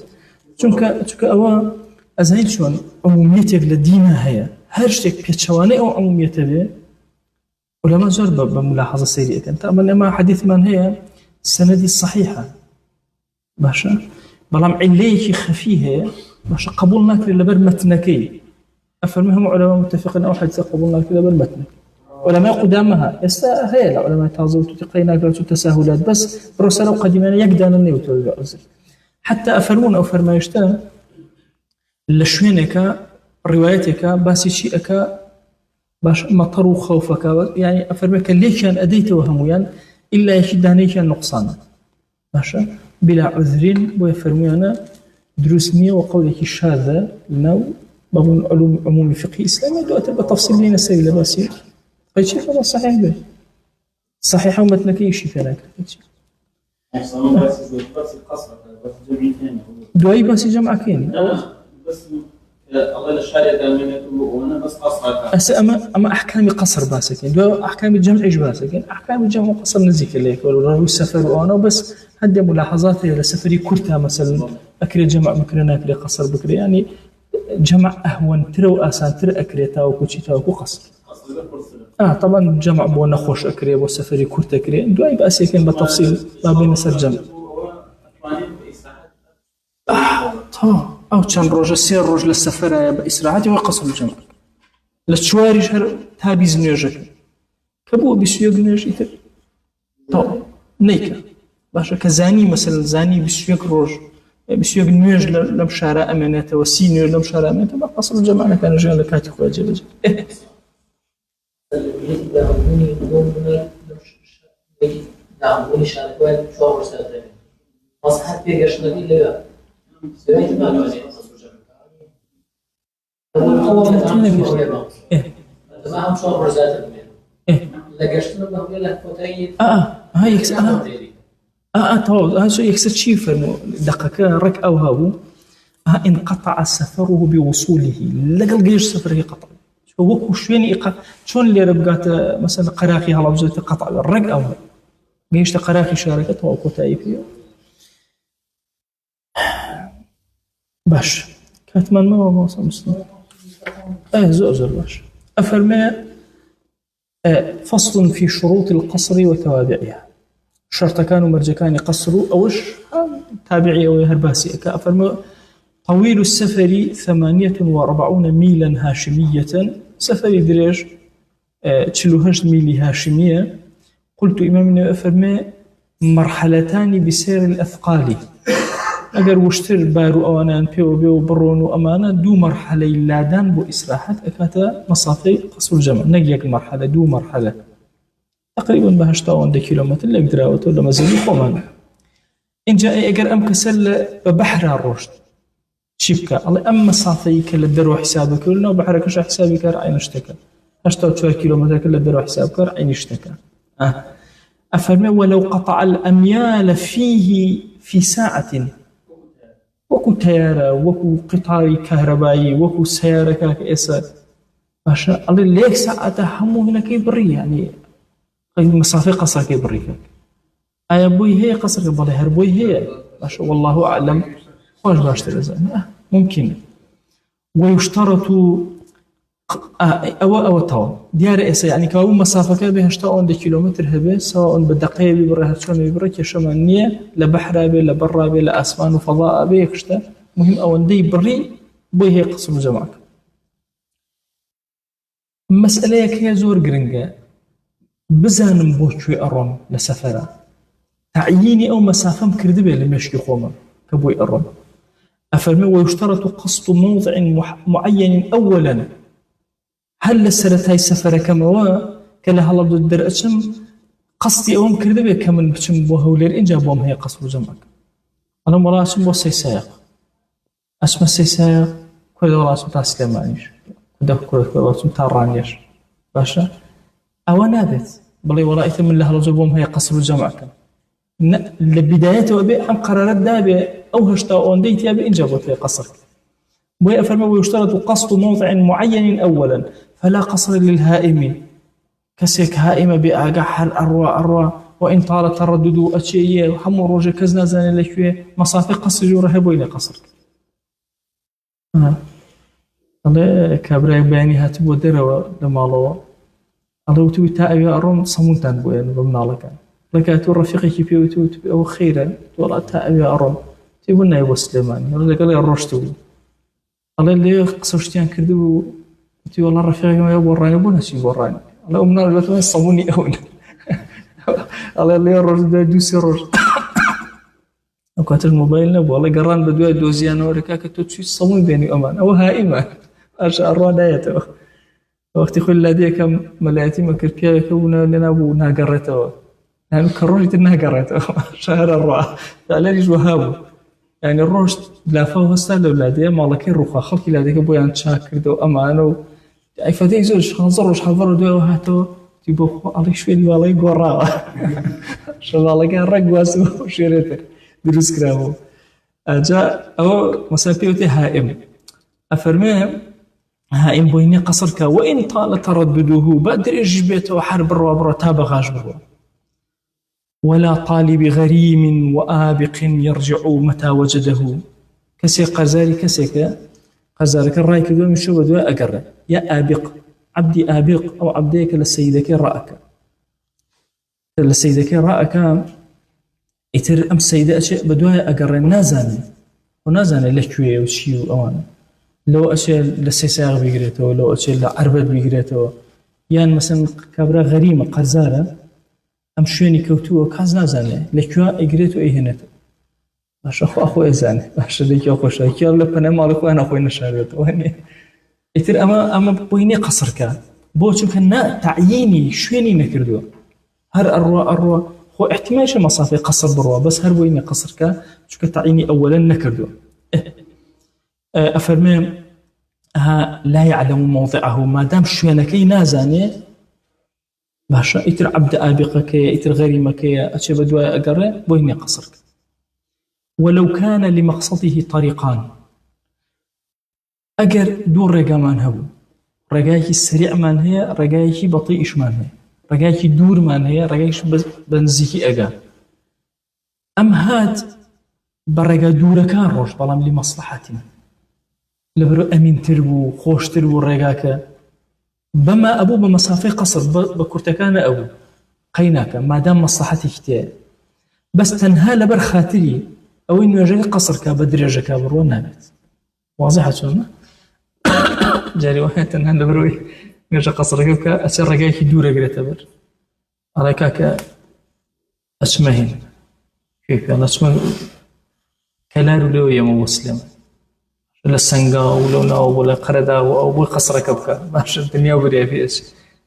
چونك أوا أزاين شون عموميتك لدينا هي هرشتك بيتشواني أو عموميته به علماء جرب بملاحظة سيئة كانت أما ما حديث من هي السندي الصحيحة باشا بلام عليك خفيه باشا قبول ناكري لبر متنكي أفرمهم علماء متفقين أو حديث قبول ناكري لبر متنكي علماء قدامها هي علماء تازو تقينا قالوا تساهلات بس برسالة قديمة يقدان النيوت والعذر حتى أفرمون أو فرمايشتان لشوينك روايتك باسي شيئك باش مطر وخوفك يعني أفرمك ليش كان أديت وهميا إلا يشداني كان نقصانا باشا بلا عذر ويفرمينا دروسنية وقولك الشاذة لنو بابون علوم عمومي فقهي إسلامي دوات بتفصيل لنا سيلة باسي فايشي هذا صحيح به صحيح ومتنك يشي فيناك دواي باسي جمع كين بس الله الشارع من وانا بس قصر أما أحكام قصر باسكين دو أحكام الجمع إيش باسكين أحكام الجمع قصر نزيك الليك ولا السفر وأنا بس هدي ملاحظات على سفري كرتها مثلا أكل جمع مكرنا أكل قصر بكري يعني جمع أهون ترى وآسان ترى أكريتا وكوتشيتا وقصر طبعا جمع بو نخوش أكري وسفري كرت أكري دواي باسكين بالتفصيل ما بين سر جمع أو كان روج سير روج للسفر بإسراعات وقصر الجمع للشوارج هر تابيز نيجك كبو بسيوق نيجك طب نيكا باشا كزاني مثلا زاني بسيوق روج بسيوق نيج لمشارع أمانته وسي نيج لمشارع أمانته بقصر الجمع كان رجال لكاتي خويا جلجل يكسر شيء فرنو دقيقة رك أو هاو انقطع سفره بوصوله لقى الجيش سفره قطع وكو شوين شون اللي ربقات مثلا قراخي هلا بزوجة قطع الرق أو جيش قراخي شاركته وكو تايفيه باش كاتمان ما هو مسلم زؤزر باش أفرمي فصل في شروط القصر وتوابعها شرط كانوا مرجكان قصروا أوش تابعي أو هرباسي كأفرمي طويل السفر 48 ميلا هاشمية سفر دريج 38 ميل هاشمية. قلت إمامنا أفرمي مرحلتان بسير الأثقال أجر وشتر بارو أوانان بيو بيو برون وأمانة دو مرحلة لادان بو إسراحات أكاتا مصافي قصر الجمع نجيك المرحلة دو مرحلة تقريبا بهشتاون دي كيلومتر اللي قدراوته لما زيدو قومان إن جاء أجر أم كسل ببحر الرشد شبكة الله أما صافي كلا درو حسابك كلنا وبحرك شو حسابك رأي نشتكى هشتاو 2 كيلومتر كلا درو حسابك رأي نشتكى أفرمي ولو قطع الأميال فيه في ساعة وكو تيارة وكو قطار كهربائي وكو سيارة كاكئسة باشا الله ليك ساعة همو هنا كيبري يعني مسافة قصر كيبري أي بوي هي قصر كبالي هربوي هي باشا والله أعلم واش باش تلزم ممكن. ويشترط أو توا ديار إسا يعني كأو مسافة كابي هشتا 1 كيلومتر هبه سواء بالدقيقة ببره شلون ببره كشمانية لبحر بي لبر بي لأسمان وفضاء بي كشتا مهم أو ندي بري بوي هي قسم جمعك مسألة كي زور جرينجا بزانم بوشوي أرون لسفرة تعييني أو مسافة مكردبة لمشي خوما كبوي أرون أفرمي ويشترط قصد موضع معين أولا هل لسرت هاي السفرة كما كلا هلا ضد درأشم قصدي أوم كردبة كمن بشم بوهولير إن جابوهم هي قصر جمعك أنا مرا أشم بو سيسايق أشم السيسايق كل ولا أشم تاسلمانيش كده كل أشم تارانيش باشا أو نابت بلي ولا إثم الله رجبهم هي قصر جمعك لبدايته أبي أم قرارات دابة أو هشتا أون ديت أبي إن جابوت هي قصرك بوي أفرمي ويشترط قصد موضع معين أولا فلا قصر للهائم كسيك هائمة بأقع حال أروى وإن طال تردد أشياء وحمو روجة كزنا زاني لكوية مصافي قصر جورة بوين قصرك الله كابراي بياني هاتبو دروا لمالوا الله وتوي تائبي أروم صمونتان بوين بمنالك لكاتو رفيقي كيبي وتوي أو خيرا ولا تائبي أروم تيبونا يبو سليمان ولا قال لي الرشتو الله اللي قصرشتيان كردو تي والله رفيقي ما يبو الراني بونا سي وراني الله أمنا البتوين صموني أولا الله اللي الرجل ده دوسي الرجل أكوات الموبايل نبو الله قران بدوية دوزيانا وركاك توتشي صمون بيني أمان أو هائمة أشعر الرانيته وقت يقول لدي كم ملاتي ما كركيا كونا لنا أبو ناقرته يعني كروجة ناقرته شهر الرعا فعلانيش وهابو يعني الروج لا فوه استهل ولادي ما الله كين رخا خلقي لدي كبو يعني شاكر دو أمانو أي فدي زوج خنزر وش حضر دو وهاتو تيبو الله شوي والله يقرا شو الله كان رقواس وشيرته دروس كرامو أجا أو مسافيوتي هائم أفرمي هائم بويني قصرك وإن طال تردده بدر إجبته حرب الرابرة تابغ أجبره ولا طالب غريم وآبق يرجع متى وجده كسي قزاري كسيك قزارك الرأيك دوم يشوف دواء أقرر يا آبق عبدي آبق أو عبديك لسيدك رأك لسيدك رأك يتر أم سيدة أشياء بدواء أقرر نازاني ونازاني لكوية وشيو أوان لو أشياء لسيساغ بيقريته لو أشياء لعربت بيقريته يعني مثلا كابرا غريمة قزارة أم شويني كوتوه كاز نازاني لكوا إقريتو إيهنتو باش أخو إزاني باش ديك أخو شاكي الله بنا مالك وأنا أخوي نشاريته واني يتر أما بويني قصرك بوشو كنا تعييني شويني نكردو هر أروى هو احتمال مصافي قصر بروا بس هر بويني قصرك شو كتعييني أولا نكردو أفرمي لا يعلم موضعه ما دام شوينكي نازاني باشا يتر عبد آبقك يتر غريمك أشي بدوا أقرأ بويني قصرك ولو كان لمقصده طريقان أجر دور رقامان هو رقايك السريع من هي رقايك بطيئش من هي رقايك دور من هي رقايك بنزيكي أجا أم هاد برقا دور كان روش بلام لمصلحتنا لبرو أمين تربو خوش تربو رقاك بما أبو بمسافة قصر بكرتكان أبو قيناك ما دام مصلحتي كتير بس تنها لبر خاطري أو إنه يجري قصر كابدريجة كابرو نابت واضحة شلون جاري واحد تنها لبروي يجري قصر كا أسر رجاك دورة قريت بر عليك أسمهن كيف أنا أسمه كلارو لو يا مسلم ولا السنجا ولا ناو ولا قردا أو قصر كبكا ماشي الدنيا وبريا في إيش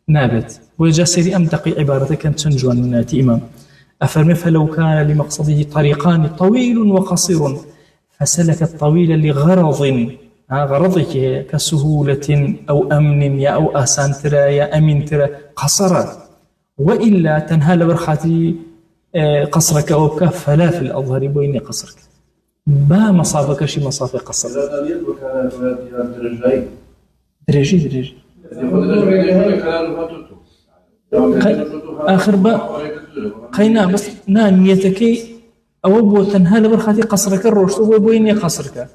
نابت وجاسري أمتقي عبارتك كانت تنجوان من إمام أفرمي فلو كان لمقصده طريقان طويل وقصير فسلك الطويل لغرض غرضك كسهولة أو أمن يا أو آسان ترى يا أمين ترى قصر وإلا تنهال برخاتي قصرك أو كف فلا في الأظهر بين قصرك با مصافك شي مصافي قصر درجي آخر با قينا بس نيتك أو بو تنهال برخاتي قصرك الروش وبويني قصرك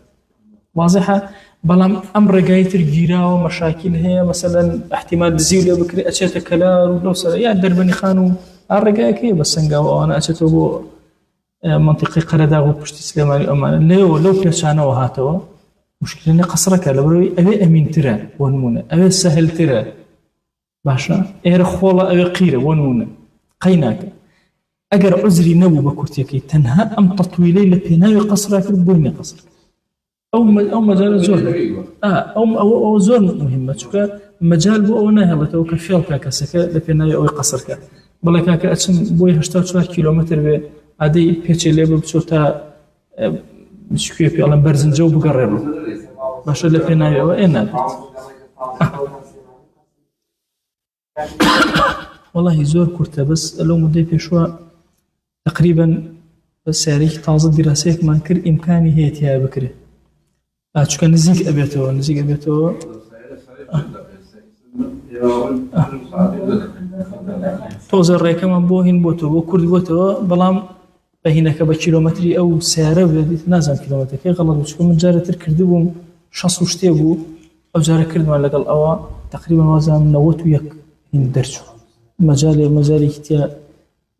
واضحة بەڵام ئەم ڕێگایتر گیراوە مەشاکیل هەیە مثلا احتیمال دزی و لێ بکرێ ئەچێتە کەلار و لەو سەر یا دەربەنی خان و ئا ڕێگایەکەیە بە سنگاوە ئەوانە ئەچێتەوە بۆ منطقی قەرەداغ و پشتی سلێمانی ئەمانە لەو پێچانەوە هاتەوە مشکلە قەسرەکە لەبەرەوەی ئەوێ ئەمینترە بۆ نمونە ئەوێ سەهلترە باشە ئێرە خۆڵە ئەوێ قیرە بۆ نمونە قەی ناکە ئەگەر عوزری نەبوو بە کورتەکەی تەنها ئەم تەطویلەی لە پێناوی قەسرا کرد بووینە قەسر ئەو مەجالە زۆر ئەو زۆر مهمە چونکە مەجال بۆ ئەوە ناهێڵێتەوە کە فێڵکە کەسەکە لە پێناوی ئەوەی قەسرکە بەڵێ کاکە ئەچم بۆی 84 کیلۆمەتر بێ عادەی پێچێ لێ بچۆ تا شکوێ پێڵم بەرزنجە و بگەڕێڕ باشە لە پێناوی ئەوە نابێت والله زۆر کورتە بەس لەو مدەی پێشوە تقریبا بە سیارێکی تازە دیراسەیەکمان کرد ئیمکانی هەیە تیا بکرێت چونکە نزیک ئەبێتەوە تۆزە ڕێکەمان بۆ هین بۆتەوە بۆ کورد بۆتەوە بەڵام بەهینەکە بە کیلۆمەتری ئەو سیارە بێت نازانم کیلۆمەترەکەی غەڵەت بوو چونکە من جارێتر کردی بووم 60 شتێ بوو ئەو جارە کردمان لەگەڵ ئەوە تقریبا وازانم 91 هین دەرچوو مەجالێکی تیا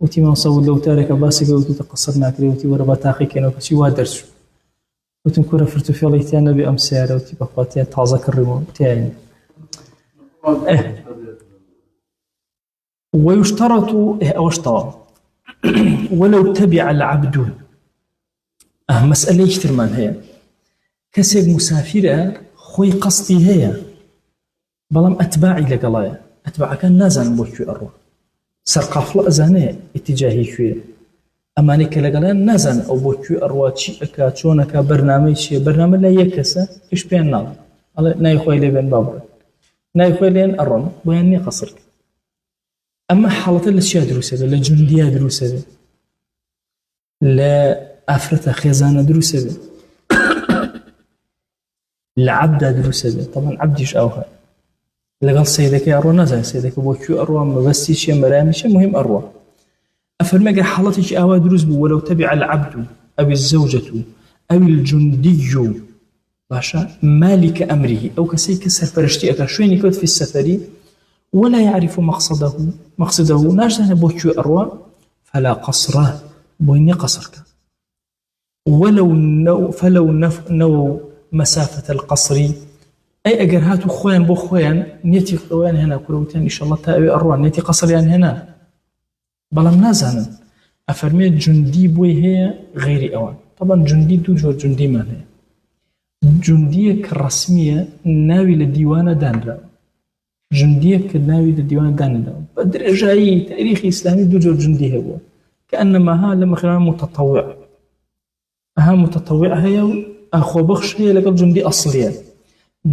وتیمان سەود لەو تارێکە باسێکە وتوتە قەسەر ناکرێ وتی وەرە با تاقیکەنەوە کەچی وا دەرچوو وتم كورة فرتوفيالي تيانا بأم سيارة وتي بقاتيان تازة كريمون تياني ويشترط أو اشترط ولو تبع العبد مسألة يشترمان هي كسب مسافرة خوي قصدي هي بلام أتباعي لقلايا أتباع كان نازن بوشي أروح سرقافل أزاني اتجاهي شوية ئەمانی کە لەگەڵیان نازان ئەو بۆ کوێ ئەڕوا چی ئەکا چۆنەکە بەرنامەی چیە بەرنامە لە یەک کەسە هیچ پێیان ناڵێ ئەڵێ نای خۆی لێبێن با بڕێن نای خۆی لێن ئەڕۆن بۆیان نییە قەسر کرد ئەمە حاڵەتە لە چیا دروسە بێت لە جوندیا دروسە بێت لە ئافرەتە خێزانە دروسە بێت لە عەبدا دروسە بێت طبعاً عەبدیش ئەوها لەگەڵ سەیدەکەی ئەڕۆ نازانێت سەیدەکە بۆ کوێ ئەڕوا مەبەستی چیە مەرامی چیە مهم ئەڕوا أفرمي حالتك أوا دروس بو ولو تبع العبد أو الزوجة أو الجندي باشا مالك أمره أو كسي كسر فرشتي أكشويني كود في السفر ولا يعرف مقصده ناجدنا بوكيو أروى فلا قصره بويني قصرك فلو نو مسافة القصر أي أجر هاتو خوان بو خوان نيتي خوان هنا كروتين إن شاء الله تأوي أروى نيتي قصر يعني هنا بەڵام نازانن ئەفەرمێت جوندی بۆی هەیە غیری ئەوان طبعا جوندی دوو جۆر جوندیمان هەیە جوندیە کە ڕەسمیە ناوی لە دیوانە دانراوە جوندیە کە ناوی لە دیوانە دانراوە بە درێژایی تاریخی ئیسلامی دوو جۆر جوندی هەبووە کە ئەنەماها لە مەخێران متەطەوع ئەها متەطەوع هەیە و ئاخۆبەخش هەیە لەگەڵ جوندی ئەسڵیە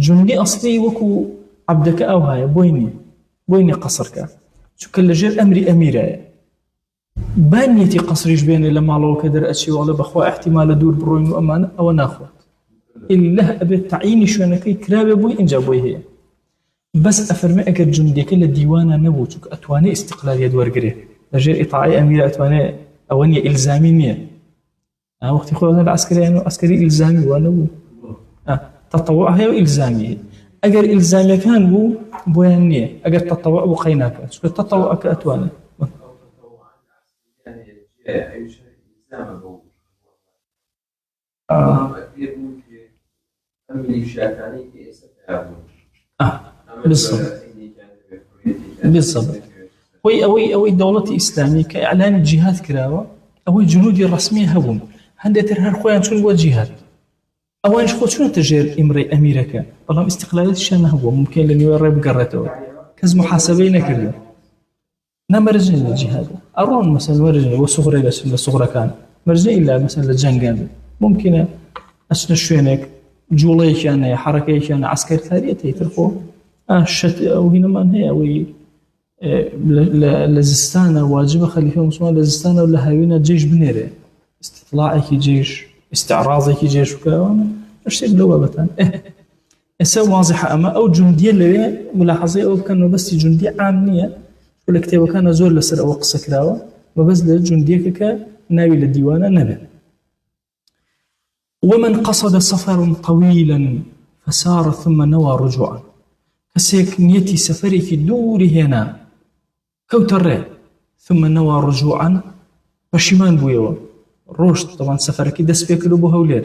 جوندی ئەسڵی وەکو عەبدەکە ئەو هەیە بۆی نییە قەسرکە چونکە لەژێر ئەمری ئەمیرایە بانيتي قصريش بين لما الله كدر أشي والله بخوا احتمال دور بروين وأمان أو ناخوت إلا أبي تعيني شو أنا كي كلاب أبوي إن جابوي هي بس أفرمي أكر جندي كل ديوانا نبوتك أتواني استقلال يدور قريه لجير إطاعي أميرة أتواني أواني إلزامي مية وقت يقول هذا العسكري أنه عسكري إلزامي وأنا تطوع هي وإلزامي أجر إلزامي كان بو بوينية أجر تطوع بقيناك شو تطوع كأتواني أي شيء إسلام بالضبط أوي دولة إسلامية كإعلان الجهاد كراوة أوي جنودي الرسمية هبون هندتر هر خوان شون بو جهاد أوانش خود شون تجير إمري أميركا والله استقلالات الشام هو ممكن لن يورب قرته كز محاسبين كريم نمرجع للجهاد أرون مثلا مرجع وصغرى بس الصغرى كان مرجع إلا مثلا للجنجان ممكن أسنا شوينك جولي كان حركة كان عسكر ثانية تيترفو شت أو هنا ما هي أو لزستانا واجبة خليفة مسلمان لزستانا ولا هاوينا جيش بنيرة استطلاعك جيش استعراضك جيش وكذا الشيء بلوبة سو واضحة أما أو جندية اللي ملاحظة أو كانوا بس جندية عامية والكتاب كان زول لسر أو قصة كراوة وبس لجندية كناوي للديوانة نبي ومن قصد سفر طويلا فسار ثم نوى رجوعا كسيك نيتي سفرك دوري هنا كوتر ثم نوى رجوعا پشیمان بوویەوە ڕۆشت طبعا سەفەرەکەی دەست پێ کرد و بۆ هەولێر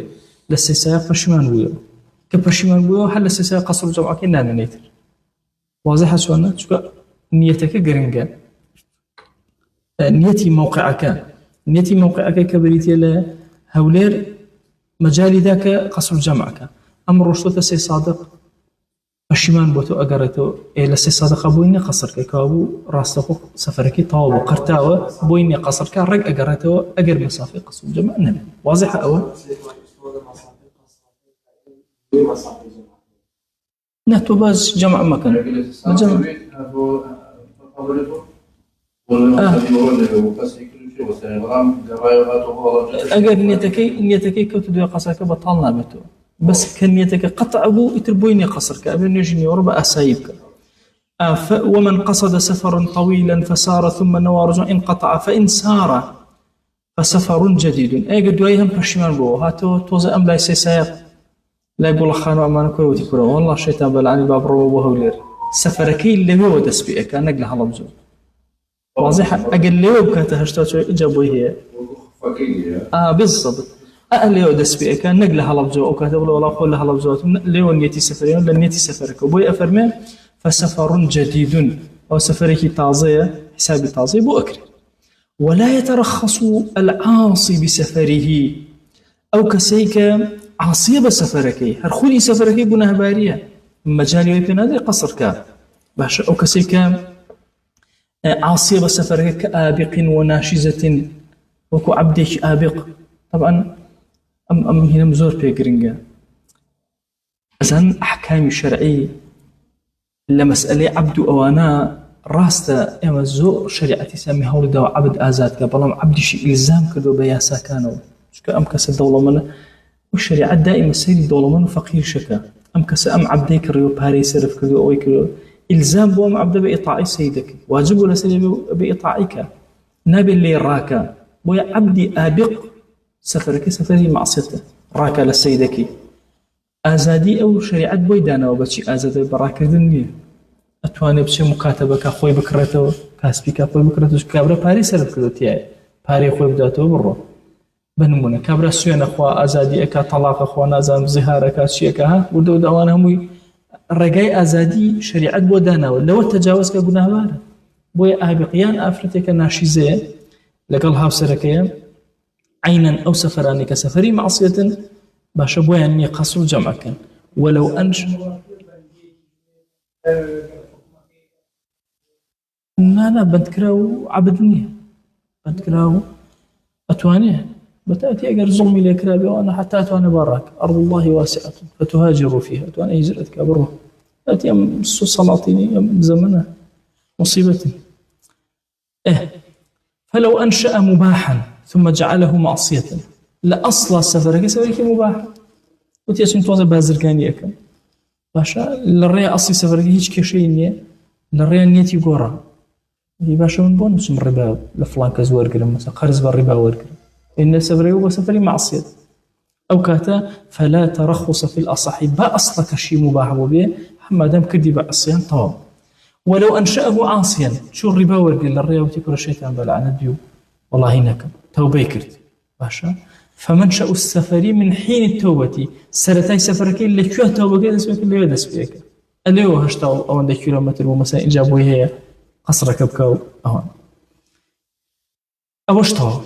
لە سێ سایە پەشیمان بوویەوە کە پەشیمان بوویەوە هەر لە سێ سایە قەسر و جەمعەکەی نامێنێتر واضحە چۆنە چونکە نیەتەکە گرنگە نیەتی موقعەکەی کە بریتە لە هەولێر مەجالی دا کە قەسر و جەمعەکە ئەم ڕۆشتۆتە سێ سادق پەشیمان بۆ تۆ ئەگەڕێتەوە لە سێ سادقە بۆی نییە قەسرکە کەوا بوو ڕاستەخۆ سەفەرەکەی تەواو بوو قەرتاوە بۆی نییە قەسرکە ڕێک ئەگەڕێتەوە ئەگەر مەسافەی قەسر و جەمع نەبێت واضحە ئەوە نه تۆ باز جەمع مەکەن ئەگەر نیەتەکەی کەوتە دوای قەسرەکە بەتاڵ نابێتەوە بس كنيتك قطع أبو يتربويني قصر كأبن يجني وربع أسايبك ومن قصد سفرا طويلا فسار ثم نوى رجوعا انقطع فإن سار فسفر جديد أي قد ويهم بشمان بو هاتو توزا أم لا يسيسايق لا يقول خانو أمان كوي وتكرا والله الشيطان بلعني باب رو وهولير سفركي اللي هو دسبيئك نقل هلبزو واضحة أقل لي وبكاته هشتوى إجابوه هي بالضبط لێو دەست پێ ئەکا نەک لە هەڵەبجەوە ئەو کاتە بڵێ وەڵا خۆ لە هەڵەبجەوە لێوە نیەتی سەفەرەکە لە نیەتی سەفەرەکە بۆی ئەفەرمێ فسفر جديد أو سفرێکی تازەیە حسابی تازەی بۆ ئەکرێ ولا يترخص العاصي بسفره أو كسيك عاصية بسفركي هر خولي سفركي گوناهباریە مجالی وی پێ نادرێ قەسڕکە باشە ئەو کەسێک کە عاصية بسفركي كآبق وناشزة وكو عبدێکی ئابق طبعا أم هنا مزور بيجرينجا أذن أحكام شرعية لمسألة عبد أوانا راستا إما زور شريعتي سامي هول دوا عبد آزاد قبلهم عبد شيء إلزام كدو بياسا كانوا شكا أم كاس الدولة من والشريعة دائما سيد الدولة من فقير شكا أم كاس أم عبديك ريو باري سرف كدو أوي كدو إلزام بو أم عبد بإطاعي سيدك واجب ولا سيد بإطاعيك نابي اللي راكا بويا عبدي آبق سفرك سفري معصيته راك للسيدك آزادي أو شريعة بويدانا وبتشي آزادي براك الدنيا أتواني بشي مكاتبة كأخوي بكرته كاسبي كأخوي بكرته كابرا باري سرب كدو تياي باري أخوي بداته برا بنمونا كابرا سوين أخوة آزادي أكا طلاق أخوة نازم زهار أكا شيكا ها ودو دوانا هموي رقاي آزادي شريعة بودانا لو التجاوز كقناه بارا بويا أهبقيان أفرتك ناشيزي لقلها بسركيان عينا أو سفراني كسفري معصية باش بويا أني قصر جمعك ولو أنش لا بنتكراو عبدني بنتكراو أتوانيه بتأتي أجر ظلمي لكرابي وأنا حتى أتواني باراك أرض الله واسعة فتهاجروا فيها أتواني هجرتك أبره تأتي أم سلاطيني أم زمنه مصيبتي فلو أنشأ مباحا ثم جعله معصية لأصل سفرك مباح وتيجي توزع بازرقانية كم باشا للريا أصل سفرك هيج كشيء للريا نيتي قرا هي باشا من بونس من الربا لفلان كزور كلام مثلا قرز بالربا ورك إن سفري هو سفري معصية أو كاتا فلا ترخص في الأصح بأصلك شيء مباح به ما دام كدي بعصيان طواب ولو أنشأه عاصيا شو الربا ورك للريا وتكر الشيطان بلعن الديو والله هناك توبة كرت باشا فمنشأ السفر من حين التوبة سرتاي سفرك اللي كيو توبة كده اسمك اللي يدس فيك اللي هو هشتغل أو عندك كيلومتر ومثلا إجابوا هي قصرك بكاو أهون أوشتها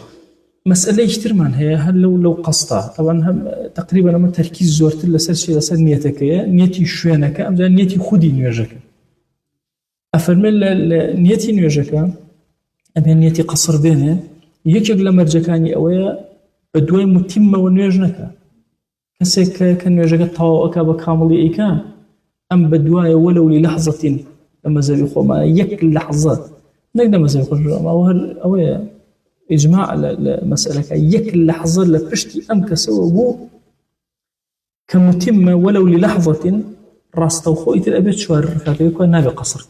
مسألة يشترمان هي هل لو قصتها طبعا هم تقريبا لما تركيز زورت لسر لسر نيتك نيتي شوينك أم نيتي خدي نيوجك أفرمل نيتي نيوجك أبي نيتي قصر بينه يكيق لمرجكاني أويا بدوي متمة ونيجنك كسيك كان يجاك الطواء بكامل إيكان أم بدواي ولو للحظة لما زي يخو ما يك لحظة نقدر ما زي يخو ما أويا إجماع لمسألة يك لحظة لبشتي أم كسوه بو كمتمة ولو للحظة راس توخوئة الأبيت شوار الركاكي يكون نابي قصرك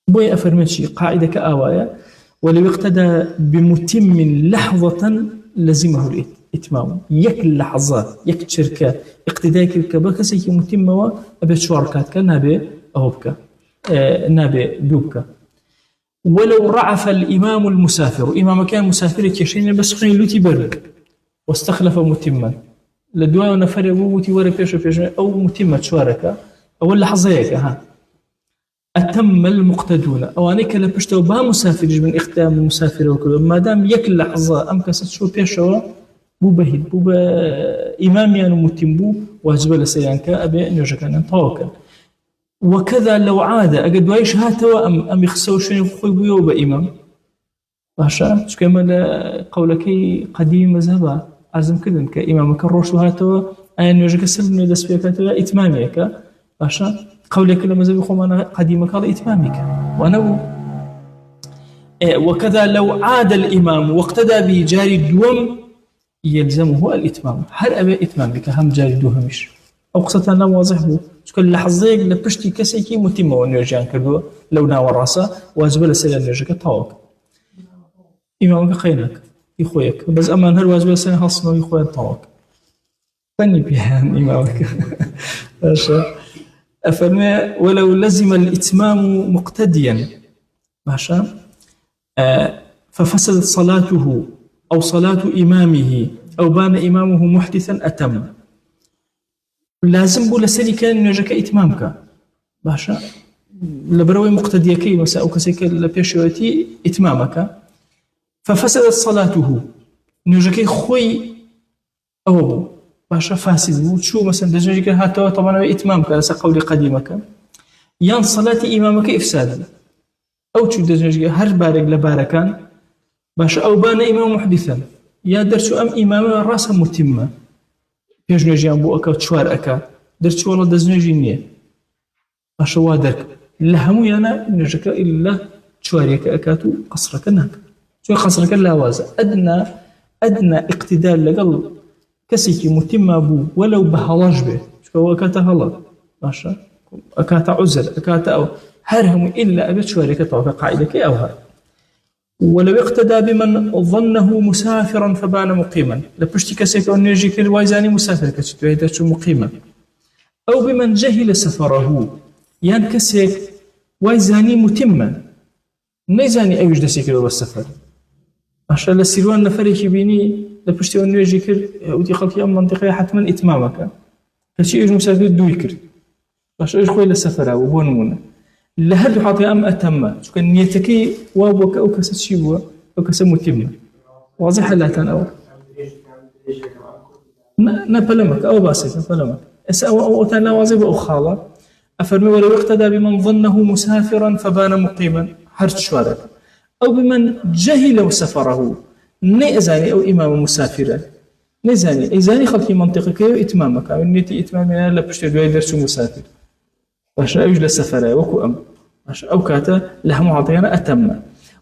بوي أفرمتشي قاعدة كآوايا ولو اقتدى بمتم لحظة لزمه الإثم إتمام يك اللحظة يك شركة اقتداء كبكسي متم أبي شواركات كنابي أهوبك نابي دوبك. ولو رعف الإمام المسافر إمام كان مسافر كشين بس خلي لوتي برد واستخلف متما لدواء نفر ومتي ورا بيش أو متمة شوارك أو اللحظة هيك ها أتم المقتدون أو أنا كلا بشتو با مسافر من إختام المسافر وكذا ما دام يك لحظة أم كست شو بيشوا بو بهيد بو إمام يعني متم بو واجب لسيان كأبي أن يجكن طاوكا. وكذا لو عاد أجد وايش هاتوا أم يخسوا شيء خوي بيو بإمام باشا شو كمان قولك قديم مذهبا عزم كذا كإمام كروش هاتوا أن يجك سلم يدس فيك إتمامك باشا قولك لما زي بيخو أنا قديمك على إتمامك وأنا وكذا لو عاد الإمام واقتدى بجاري الدوم يلزمه الإتمام هل أبي إتمامك هم جاري دوهمش أو قصة أنا واضح بو شكل اللحظة لبشتي كسيكي متمة ونرجع كردو لو ناور راسه واجب لسيلا نرجع طاوك إمامك خينك يخويك بس أما هل واجب لسيلا حصنه يخوين طاوك فني بيها إمامك باشا أفرمي ولو لزم الإتمام مقتديا باشا ففسدت صلاته أو صلاة إمامه أو بان إمامه محدثا أتم لازم بو لسري كان نجاك إتمامك باشا لبروي مقتديكي مساء كسيك لبيشوتي إتمامك ففسدت صلاته نجاك خوي أو باشا فاسد بو شو مثلا دجاجك هاتوا طبعا إتمامك لسا قولي قديمك يان صلاة إمامك إفساد أو شو دجاجك هر بارك لباركان باشا أو بان إمام محدثا يا درسو أم إمام راسا متمة پێش نوێژیان بۆ ئەکەوت چوار ئەکا دەرچی وەڵە دەستنوێژی نییە باشە وا دەرک لە هەموویانە نوێژەکە ئیلا چوارێکە ئەکات و قەسرەکە ناکات چون قەسرەکە لاوازە ئەدنا ئیقتیدار لەگەڵ کەسێکی متیمە بوو وەلەو بە هەڵەش بێ چونکە ئەکاتە هەڵە باشە ئەکاتە عوزر ئەکاتە ئەو هەر هەمووی ئیلا ئەبێت چوارێکە تەواوە قاعیدەکەی ئەو هەر. ولو اقتدى بمن ظنه مسافرا فبان مقيما لبشتي كسيك أو نيجي كل وايزاني مسافر كتشتويتشو مقيما أو بمن جهل سفره يان كسيك وايزاني متما نيزاني أيش دسيك لو السفر عشان للسيروان نفريك بيني لبشتي أو نيجي كل ودي خلقي أم منطقية حتما إتمامك كشي إيش مسافر دويكر عشان إيش خوي للسفر أو بونمونه لهذا حاطي أم أتم شو كان نيتكي وابوك أو كسر شيء أو كسر متم واضح لا تناول نبلمك أو باسك نبلمك أو تناوزب أو خالة أفرمي ولو اقتدى بمن ظنه مسافرا فبان مقيما حرج شوارك أو بمن جهل سفره نئزاني أو إمام مسافرا نزاني إزاني خلقي منطقك إتمامك أو نيتي إتمامنا لا بشتري درس مسافر باشا أوجل السفر وكو أم باشا أو كاتا لها معطينا أتم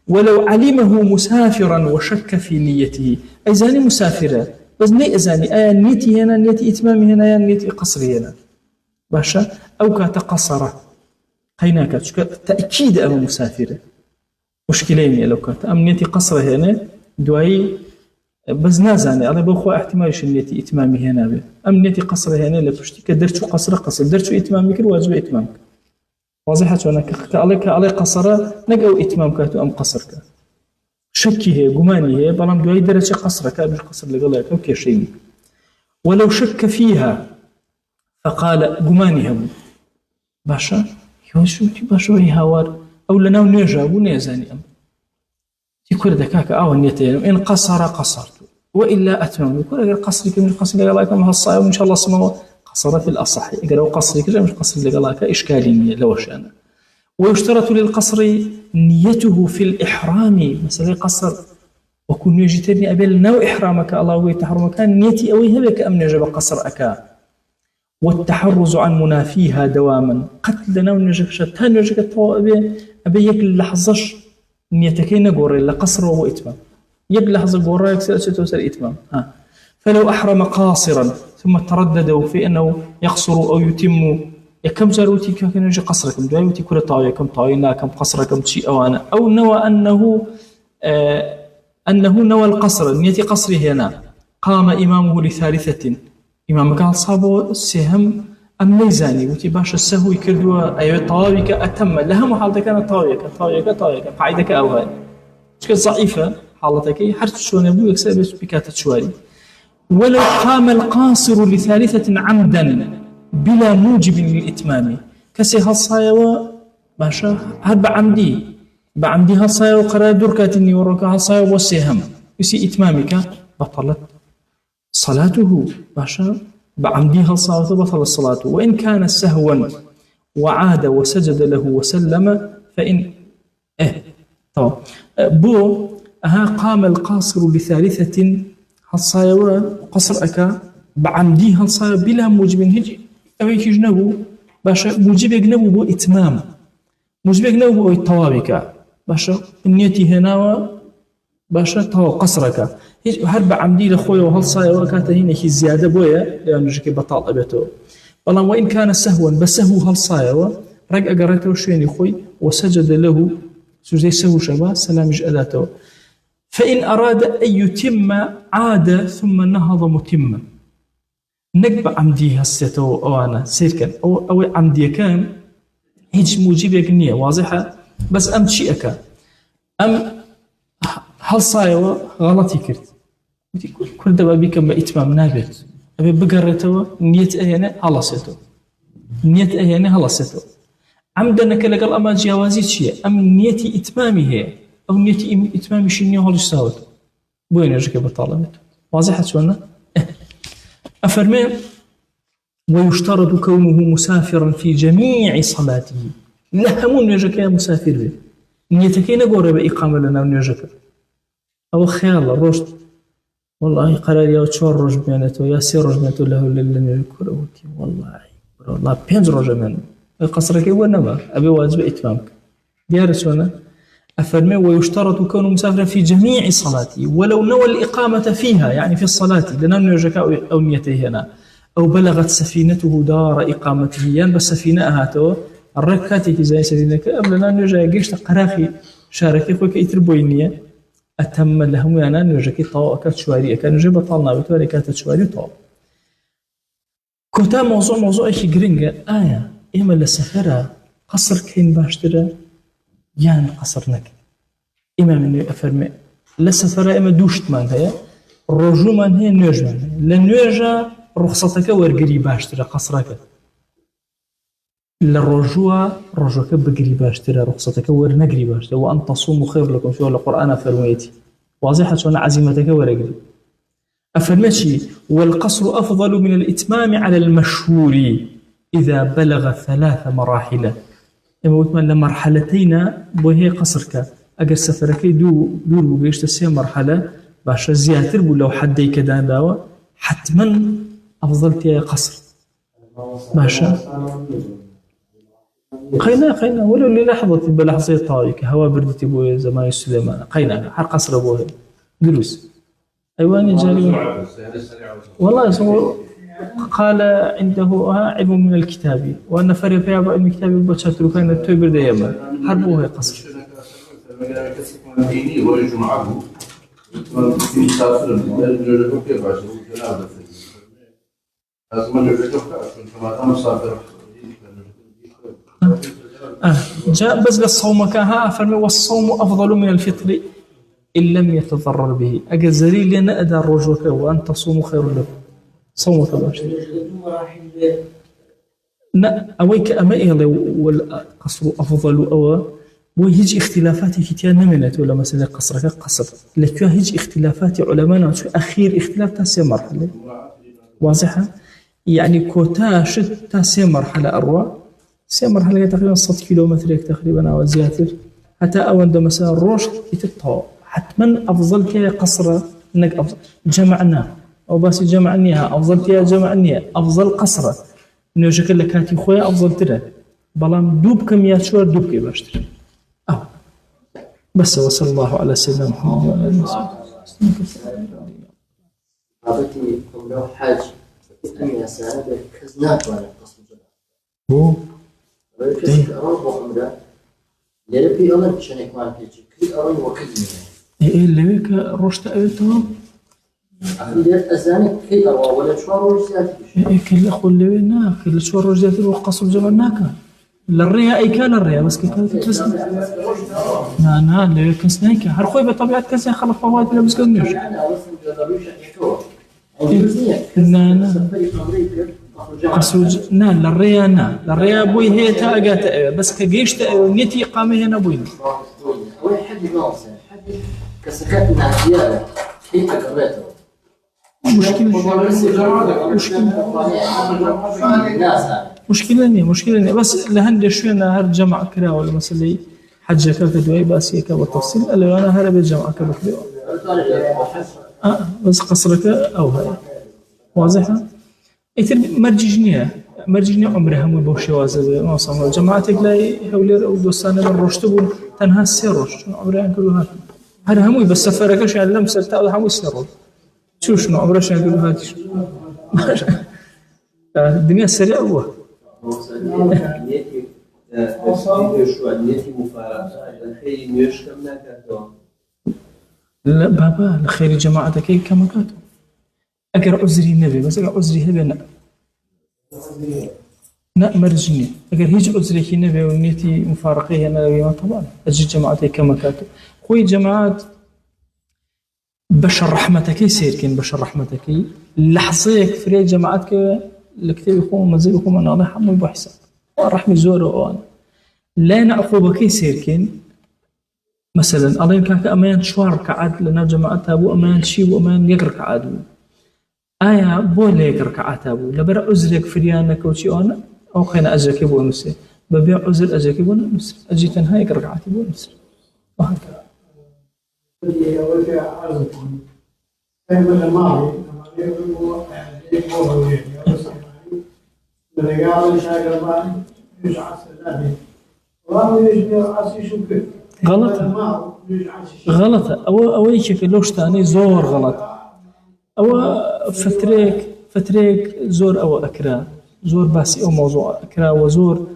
ولو علمه مسافرا وشك في نيته أي زاني مسافرة بس ني زاني أي نيتي هنا نيتي إتمامي هنا يا نيتي قصري هنا باشا أو كاتا قصرة هيناك تأكيد أم مسافرة مشكلين لو كاتا أم نيتي قصرة هنا دواي بس نازاني أنا بأخوة احتمالش نيتي إتمامي هنا به أم نيتي قصر هنا لبشتي كدرتشو قصر درتشو إتمامي كل واجب إتمامك واضحة أنا كعليك على قصرة نجأو إتمامك أم قصرك شكي هي جماني هي بلام دواي درجة قصرك مش قصر لقلك أو كشيء ولو شك فيها فقال جماني هم باشا يوشو باشا هي هوار أو لنا ونرجع ونيزاني أم يكون ذكاك أو نيتين إن قصر قصرت وإلا أتمم يكون غير قصرك من قصر لقلاك ما هالصايم وإن شاء الله سماه قصر في الأصح يقرأ قصرك مش قصر لقلاك إشكالية لو شأنه ويشترط للقصر نيته في الإحرام مثلا قصر وكن يجتني أبل نوع إحرامك الله ويتحرمك نيتي أوي هبك أم نجب قصر أكا والتحرز عن منافيها دواما قتل نوع نجب شتان نجب أبي يكل لحظش نيتكي نقول إلا قصر وإتمام يبلغ القرى يكسر إتمام فلو أحرم قاصرا ثم ترددوا في أنه يقصر أو يتم كم زاروتي كان يجي قصر كم جايوتي كل طاوية كم طاوية كم قصر كم شيء أو أنا أو نوى أنه نوى القصر نيتي قصري هنا قام إمامه لثالثة إمام قال صابو سهم أم ميزاني وتي باش السهو يكردوا أي طاويك أتم لها محالتك كان طاويك قاعدك أوهاي شكل ضعيفة حالتك حرت شون أبو يكسب بكات شواري ولو قام القاصر لثالثة عمدا بلا موجب للإتمام كسي هالصايوة باشا هل بعمدي هالصايوة قرار دركاتني وروك هالصايوة والسهم يسي إتمامك بطلت صلاته باشا بعمدي هالصايوة بطل الصلاة وإن كان سهوا وعاد وسجد له وسلم فإن طبعا بو قام القاصر لثالثة هالصايوة قصر أكا بعمدي هالصايوة بلا موجب هجي أويك جنبو باشا موجب يجنبو بو إتمام موجب يجنبو بو الطوابك باشا النيتي هنا باشا تو قصرك هيج هرب عمدي لخويا وهالصايوة كانت هنا هي زيادة بويا لأنه جيك بطال أبيته والله وإن كان سهوا بس هو هالصايوة رجع قرأته شويني خوي وسجد له سجد سهو شبا سلام جألاته فإن أراد أن يتم عاد ثم نهض متما نقب عمدي هسيته أو أنا سيركن أو عمدي كان هيج موجب يقنية واضحة بس أم شيئك أم هل صايوة غلطي كرت كل دبا بك ما إتمام نابت أبي بقرته نية أهينا هلصته نية أهينا هلصته عمدنا كلا قال أما جوازي شيء أم نيتي إتمامي هي أو نيتي إتمامي شنو هو الساوت بوين يرجع بطالبته واضحة شونا أفرمي ويشترط كونه مسافرا في جميع صلاته لهمون يرجع مسافر به نيتك نقول بإقامة لنا ونرجع أو خيال الرشد والله قرار يا تشور رج بينته يا سير رج بينته له للن يذكروتي والله بينز رج من قصرك ونما أبي واجب إتمامك ديار شونا أفرمي ويشترط كونه مسافرا في جميع صلاته ولو نوى الإقامة فيها يعني في الصلاة لنا نرجع أو نيته هنا أو بلغت سفينته دار إقامته يعني بس سفينة هاتو الركاتي زي سفينك أبلنا نرجع جيش قراخي شاركي خوك يتربوينية أتم لهم يعني نرجع طاو أكاد شواري كان نجيب طالنا بتواري كانت شواري طاو كوتا موضوع إيش جرينجا إما لسفرة قصر كين باشترى يعني قصر نك إما من أفرمي لسفرة إما دوشت من هي الرجوع من هي نيرج من هي لنيرجا رخصتك ورقري باشترى قصرك للرجوع رجوعك بقري باشترى رخصتك ورنقري باشترى وأن تصوموا خير لكم شو القرآن فرميتي واضحة شو عزيمتك ورقري أفرمتي والقصر أفضل من الإتمام على المشهور إذا بلغ 3 مراحل إما وثمان لمرحلتين بوهي قصرك أجر سفرك دور بوجيش تسير مرحلة باش زياتر لو حد كذا داوا حتما أفضل تيا قصر باشا قينا ولو للحظة بلحظة طارق هوا بردتي بوه زمان السليمان قينا حر قصر بوه دروس أيواني جاري والله اسمه قال عنده علم من الكتاب وأن فرق في علم الكتاب بشرط كان التوبر دائما حربوه قصر جاء بس الصوم كها فرمي والصوم أفضل من الفطر إن لم يتضرر به أجزري لنا أدى الرجوك وأن تصوموا خير لكم صومك باشا لا أويك أمائي والقصر أفضل أو ويهج اختلافات كتير نمنت ولا مثلا قصرك قصر لكن هج اختلافات علماء أخير اختلاف تاسع مرحلة واضحة يعني كوتا شت تاسع مرحلة أروى 6 مرحلة تقريبا 6 كيلومتر تقريبا أو زيادة حتى أو عند مثلا الرشد يتطور حتما أفضل كي قصر إنك أفضل جمعنا أو بس جمعنيها أفضل كي جمعنيها أفضل قصر إنه شكل لك هاتي خويا أفضل ترى بلام دوب كميات شوار دوب كي باشتري بس وصلى الله على سيدنا محمد وعلى آله وصحبه عرفتي لو حاج أمي أسعد كزنات ولا قصر هو كيف أروح عمره لربي الله شنك ما تيجي كل أروح وكل اللي هيك رشت أيتهم عندي أزاني كي أروى ولا شوار وجزاتي كل أخو اللي نا كل شو رجعت وقصوا جمعناك للريا أي كان الريا بس كان تترس نا اللي كنسناك هرخوي بطبيعة كنسنا خلف فوائد ولا بس كنيش نا قصوج نا للريا بوي هي تاجت بس كجيش نيتي قامه هنا بوي أول حد ناصر حد كسكتنا زيادة كي أقرأته مشكلة بس لهند شوينا هر جمع كرا ولا مثلا حجة كدوي باسية والتفصيل اللي أنا هرب الجمع كبكري بس قصرك أو هاي واضحة إثر مرججنية عمرها مو بوشي وازب ما صار جماعتك لا هولير أو دوستان بالرشتبون تنها السيروش عمرها كلها هذا هموي بس سفرك شو علم سلتا ولا هموي سيروش شنو عمرش يقولوا هذه الدنيا سريعة هو لا بابا الخير جماعتك كي كما كاتو أقرأ عذري النبي بس أقرأ عذري هبنا لا مرجني أقرأ هيج عذري النبي ونيتي مفارقية أنا طبعا أجي جماعتك كما كاتو خوي جماعات بشر رحمتك سيركن بشر رحمتك لحظيك فري جماعتك الكتاب يقوم مزيد يقوم أنا الله حمو بحسن رحمي زور وأنا لا نعقوبك سيركن مثلا الله يمكنك أمان شوار كعاد لنا جماعتها أبو أمان شي وأمان يقرأ كعادو آية بولا يقرأ كعادها أبو لبرا عزرك فريانك وشي أنا أو خينا أجرك يبو نسي ببيع عزر أجرك يبو نسي أجي تنها يقرأ كعادي يبو نسي وهكذا غلط أو يشوف لوش تاني زور غلط أو فتريك زور أو أكرا زور باسي أو موضوع أكرا وزور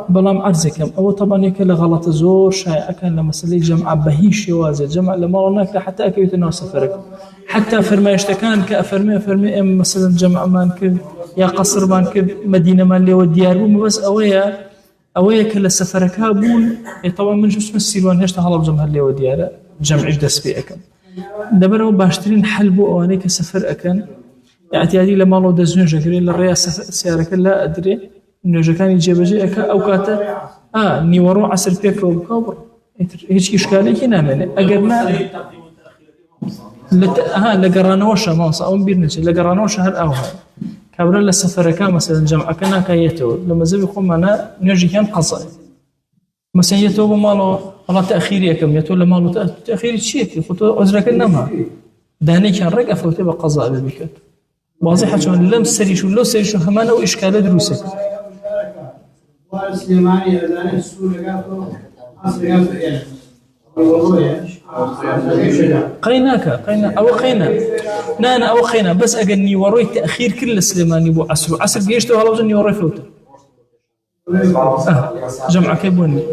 بلام عرزكم أو طبعا يكل غلط زور شائع كان لما سلي جمع بهيش يوازي جمع لما هناك حتى أكيد إنه سفرك حتى فرما يشتكان كأفرمي مثلا جمع مانك يا قصر مانك مدينة مالي والديار بوم بس أويا كل سفرك هابون طبعا من جسم السيلوان هيش تهلا بجمع اللي وديار جمع جدس بيئكم دبروا باشترين حلبوا أواني كسفر أكن اعتيادي لما لو دزنون جاكري للرئاسة سيارك لا أدري إنه كان يجيب جيك أو كاتا نيورو عصر بيك وبكبر هيك إشكالي كنا من أجرنا لقرانوشة ما صاون بيرنج لقرانوشة هل أو هاي كابرا للسفر كان مثلا جمع كنا كيتو لما زي يقوم معنا نرجع كان قصاي مثلا يتو ماله الله تأخيري كم يتو لماله تأخيري شيء يفوتوا عذرك النما دهني كان رجع فوتوا بقضاء ببيكت واضحة شون لم سري شو لو سري شو همانا وإشكال دروسك سليماني أذان السوري قالوا أصل قينا نانا أو قينا بس أجني وروي تأخير كل سليماني بو عصر جيشته هلا وجني وروي فوته جمع كيبوني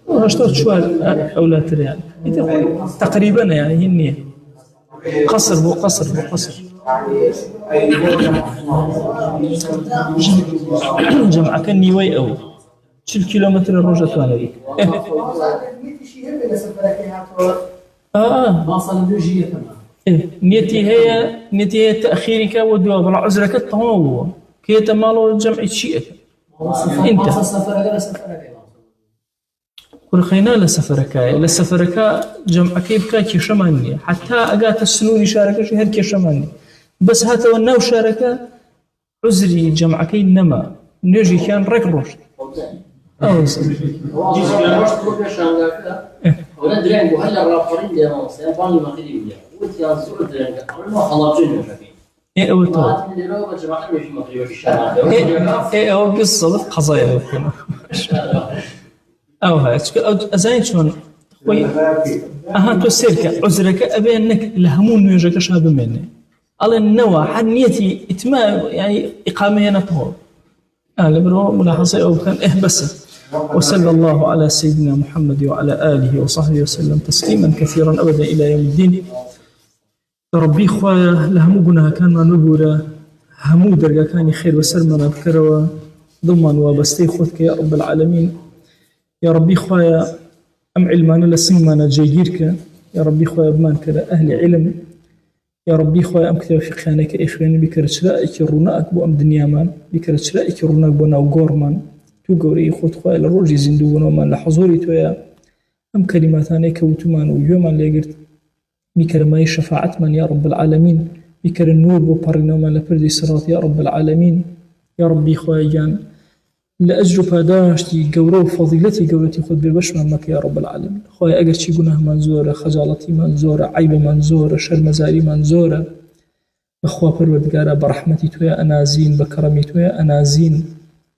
اشترط شوال أولاد ريال تقريبا يعني هي النية قصر جمع كني وي أو شل كيلومتر الرجل توانا بيك ما صار جيه تمام نيتي هي تأخيرك ودوا بلا عذرك الطهو كي تمالو جمع شيء انت كل خينا لسفرك جمع كيف كي شماني حتى أجات السنون شاركة شيء هر كي شماني بس هذا والنو شاركة عذري جمع كي نما نجي كان ركروش ولا درين وهلا رافرين يا ماما سيباني ما خدي وياه وتيا زور درين ما خلاصين إيه أو تو إيه أو قصة قضايا أو هاي أزاين شون خوي تو سيرك عذرك أبي أنك لهمون يجاك شاب مني على النوع حنيتي إتمام يعني إقامة هنا طول لبرو ملاحظة أو كان بس وصلى الله على سيدنا محمد وعلى آله وصحبه وسلم تسليما كثيرا أبدا إلى يوم الدين. ربي خوايا لهم قناها كان ما نبورا همو درجة كان خير وسلمنا بكروا ضمن وبستي خذك يا رب العالمين. يا ربي خوايا أم علمنا لسمنا جيجيرك يا ربي خوايا بمان كذا أهل علم يا ربي خوايا أم كتاب فقهانك إخواني بكرت رأيك روناك بو أم دنيا مان بكرت رأيك روناك بو ناو غورمان تو قوري خود خوايا لروجي زندوون ومان لحضوري تويا أم كلماتاني كوتمان ويومان ليقرت بكر ماي شفاعت من يا رب العالمين بكر النور بو بارنا ومان لبردي صراط يا رب العالمين. يا ربي خوايا جان لأجر داشتي قورو وفضيلتي قورتي خود ببش مك يا رب العالمين. خوايا أجر شي قناه منزورة خجالتي منزورة عيب منزورة شر مزاري منزورة بخوا پروردگارا برحمتي تويا أنازين بكرمي تويا أنازين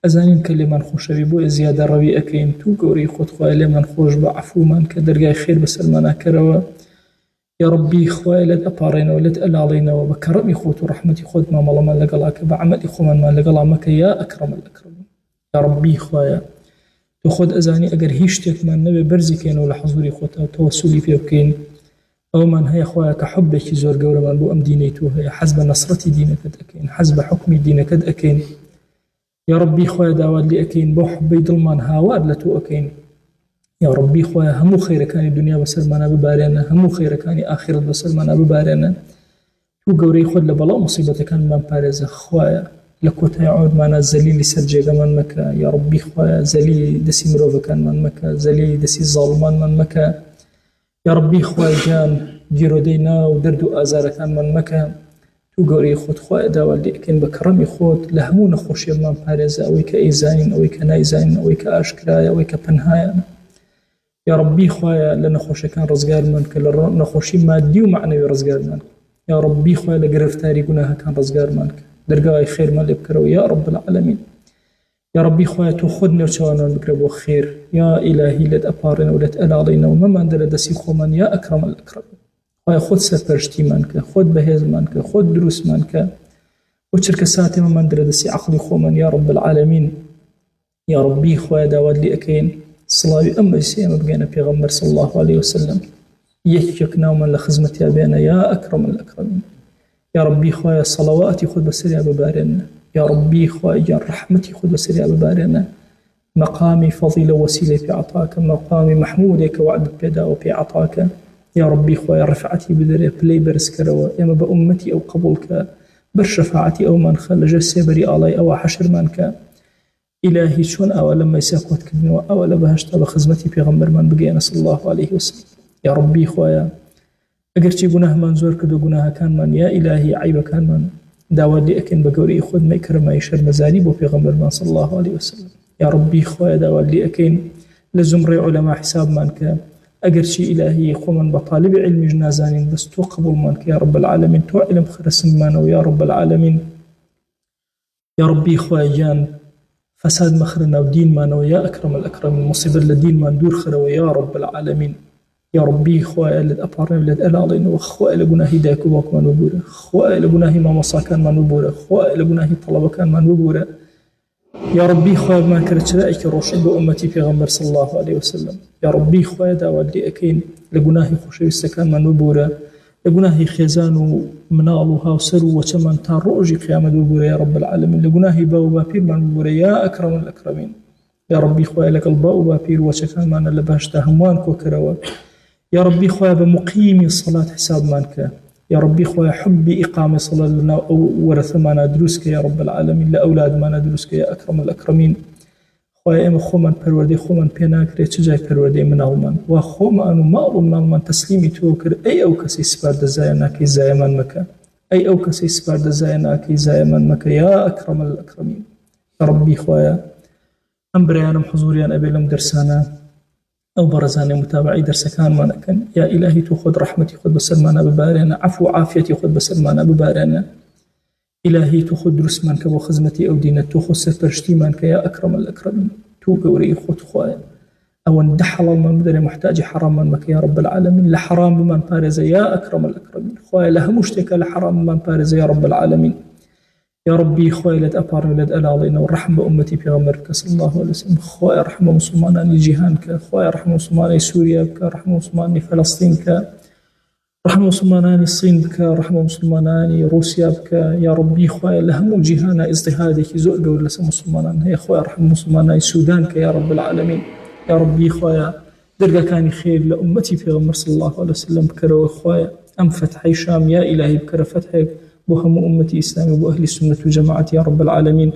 أزانين كلمان خوشوي بو زيادة روي أكين تو قوري خود خوايا لمن خوش بعفو من كدرجاي خير بسلمنا كروا يا ربي خوايا لد أبارينا ولد ألالينا وبكرمي خود ورحمتي خود ما ملما لقلاك بعملي خومن ما لقلا مك يا أكرم الأكرمين. يا ربي خوايا تأخذ أزاني أجر هيشتك من نبي برزي كين ولا حضوري خوتا توسلي فيه كين أو من هي خوايا كحبك زور جورا من بو أم دينيتو هي حسب نصرتي دينك أكين حسب حكمي دينك أكين. يا ربي خوايا داود لي أكين بو حبي ضلمان هاواد لتو أكين. يا ربي خوايا همو خير كان الدنيا بسلمنا ببارنا همو خير كان آخرة بسلمنا ببارنا تو جوري خود لبلا مصيبة كان من بارز خوايا لكوتا يعود معنا زليل سرجة من مكة. يا ربي خوايا زليل دسي مروفة كان من مكة زليل دسي ظالمان من مكة. يا ربي خوايا جان جيرو دينا ودردو آزار كان من مكة تو قوري خود خوايا داول لكن بكرمي خود لهمون خوشي من بارزة أوي كإيزانين أوي كنايزانين أوي كأشكرايا أوي كبنهايا. يا ربي خوايا لنخوشي كان رزقار منك لنخوشي مادي ومعنوي رزقار منك. يا ربي خوايا لقرفتاري قناها كان رزقار منك درجاي خير ما لبكرو يا رب العالمين. يا ربي خوايا تأخذنا وشوانا بكرو خير يا إلهي لد أبارنا ولد ألالينا وما ندر دسي خومن يا أكرم الأكرمين. خوايا خود سفرشتي منك خود بهز منك خود دروس منك وشركة ساتي ما ندر دسي عقلي خومن يا رب العالمين. يا ربي خوايا داود لي أكين صلاة أما يسيما بقينا بيغمبر صلى الله عليه وسلم يكيكنا ومن لخزمتي أبينا يا أكرم الأكرمين. يا ربي خوايا صلواتي خذ بسريع ببارنا. يا ربي خوايا رحمتي خذ بسريع ببارنا. مقامي فضيلة وسيلة في عطاك مقامي محمودك وعد بدا وفي عطاك. يا ربي خوايا رفعتي بدري بلي برسكروا يا ما بأمتي أو قبولك برشفاعتي أو من خل جسبري علي أو حشر منك. إلهي شون أو لما يساقوت كبنوا أو لبهشت بخزمتي في غمر من بقينا صلى الله عليه وسلم. يا ربي خوايا أجرتي جناه منزور كدو جناه كان من يا إلهي عيب كان من داود لي أكن بقولي خود ما يكرم ما يشر مزاريب وفي غمر من صلى الله عليه وسلم. يا ربي خوايا داود لي أكن لزمري علماء حساب منك أجرتي إلهي خومن بطالب علم جنازان بس تو قبول منك يا رب العالمين تو علم خرس مانا ويا رب العالمين. يا ربي خوايا جان فساد مخرنا ودين مانا ويا أكرم الأكرمين مصيبة لدين ما ندور خرا ويا رب العالمين. يا ربي خوايا لد أبارنا لد ألالين وخوايا لجناهي داكو وكمان وبورة خوايا لجناهي ما مصاكان ما نبورة خوايا لجناهي طلبة كان ما نبورة. يا ربي خوايا ما كرت رأيك رشد أمتي في غمر صلى الله عليه وسلم. يا ربي خوايا داود لي أكين لجناهي خشوي السكان ما نبورة لجناهي خزان ومنالها وسرو وشمن تروج قيامة نبورة يا رب العالمين لجناهي باو بابير ما نبورة يا أكرم الأكرمين. يا ربي خوايا لك الباو بابير وشكان ما نلبهش تهمانك وكروا. يا ربي خوايا بمقيمي الصلاة حساب مانك. يا ربي خوايا حبي إقامة صلاة لنا أو ورث ما ندرسك يا رب العالمين لأولاد ما ندرسك يا أكرم الأكرمين. خوايا إما خومن پروردي خومن بيناكري تجاي پروردي من ألمان وخومن ومالو من ألمان تسليمي توكر أي أو كسي سبارد زايناكي زايمان مكا أي أو كسي سبارد زايناكي زايمان مكا يا أكرم الأكرمين. يا ربي خوايا أمبريانم حضوريان أبيلم درسانا أو برزاني متابعي درس كان ما نكن. يا إلهي تأخذ رحمتي خذ بسلمنا ببارنا عفو عافيتي خذ بسلمنا ببارنا. إلهي تأخذ درس منك وخزمتي أو دينة تأخذ سفرشتي منك يا أكرم الأكرمين. توقوري خذ خوايا أو اندحل من بدري محتاج حرام منك يا رب العالمين لحرام من بارز يا أكرم الأكرمين. خوايا لها مشتكى لحرام من بارز يا رب العالمين. يا ربي خويا لد أبار ولد ألاضينا والرحم بأمتي بيغمرك صلى الله عليه وسلم خويا رحمة مسلماناني جيهانك خويا رحمة مسلماني سوريا بك رحمة مسلماني فلسطين بك رحمة مسلماناني الصين بك رحمة مسلماناني روسيا بك يا ربي خويا لهم جيهانا اجتهادك زوج ولا مسلمانان هي خويا رحمة مسلماناني السودان بك يا رب العالمين يا ربي خويا درجة كان خير لأمتي في غمر صلى الله عليه وسلم بكرة خويا أم فتح شام يا إلهي بكرة فتحك بهم أمتي إسلامي وأهل السنة والجماعة يا رب العالمين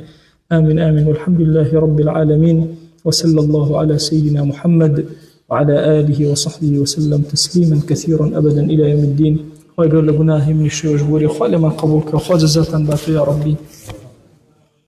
آمين آمين والحمد لله رب العالمين وصلى الله على سيدنا محمد وعلى آله وصحبه وسلم تسليما كثيرا أبدا إلى يوم الدين ويقول لبناه من الشيوخ بوري خالما قبولك وخاجزة باقي يا ربي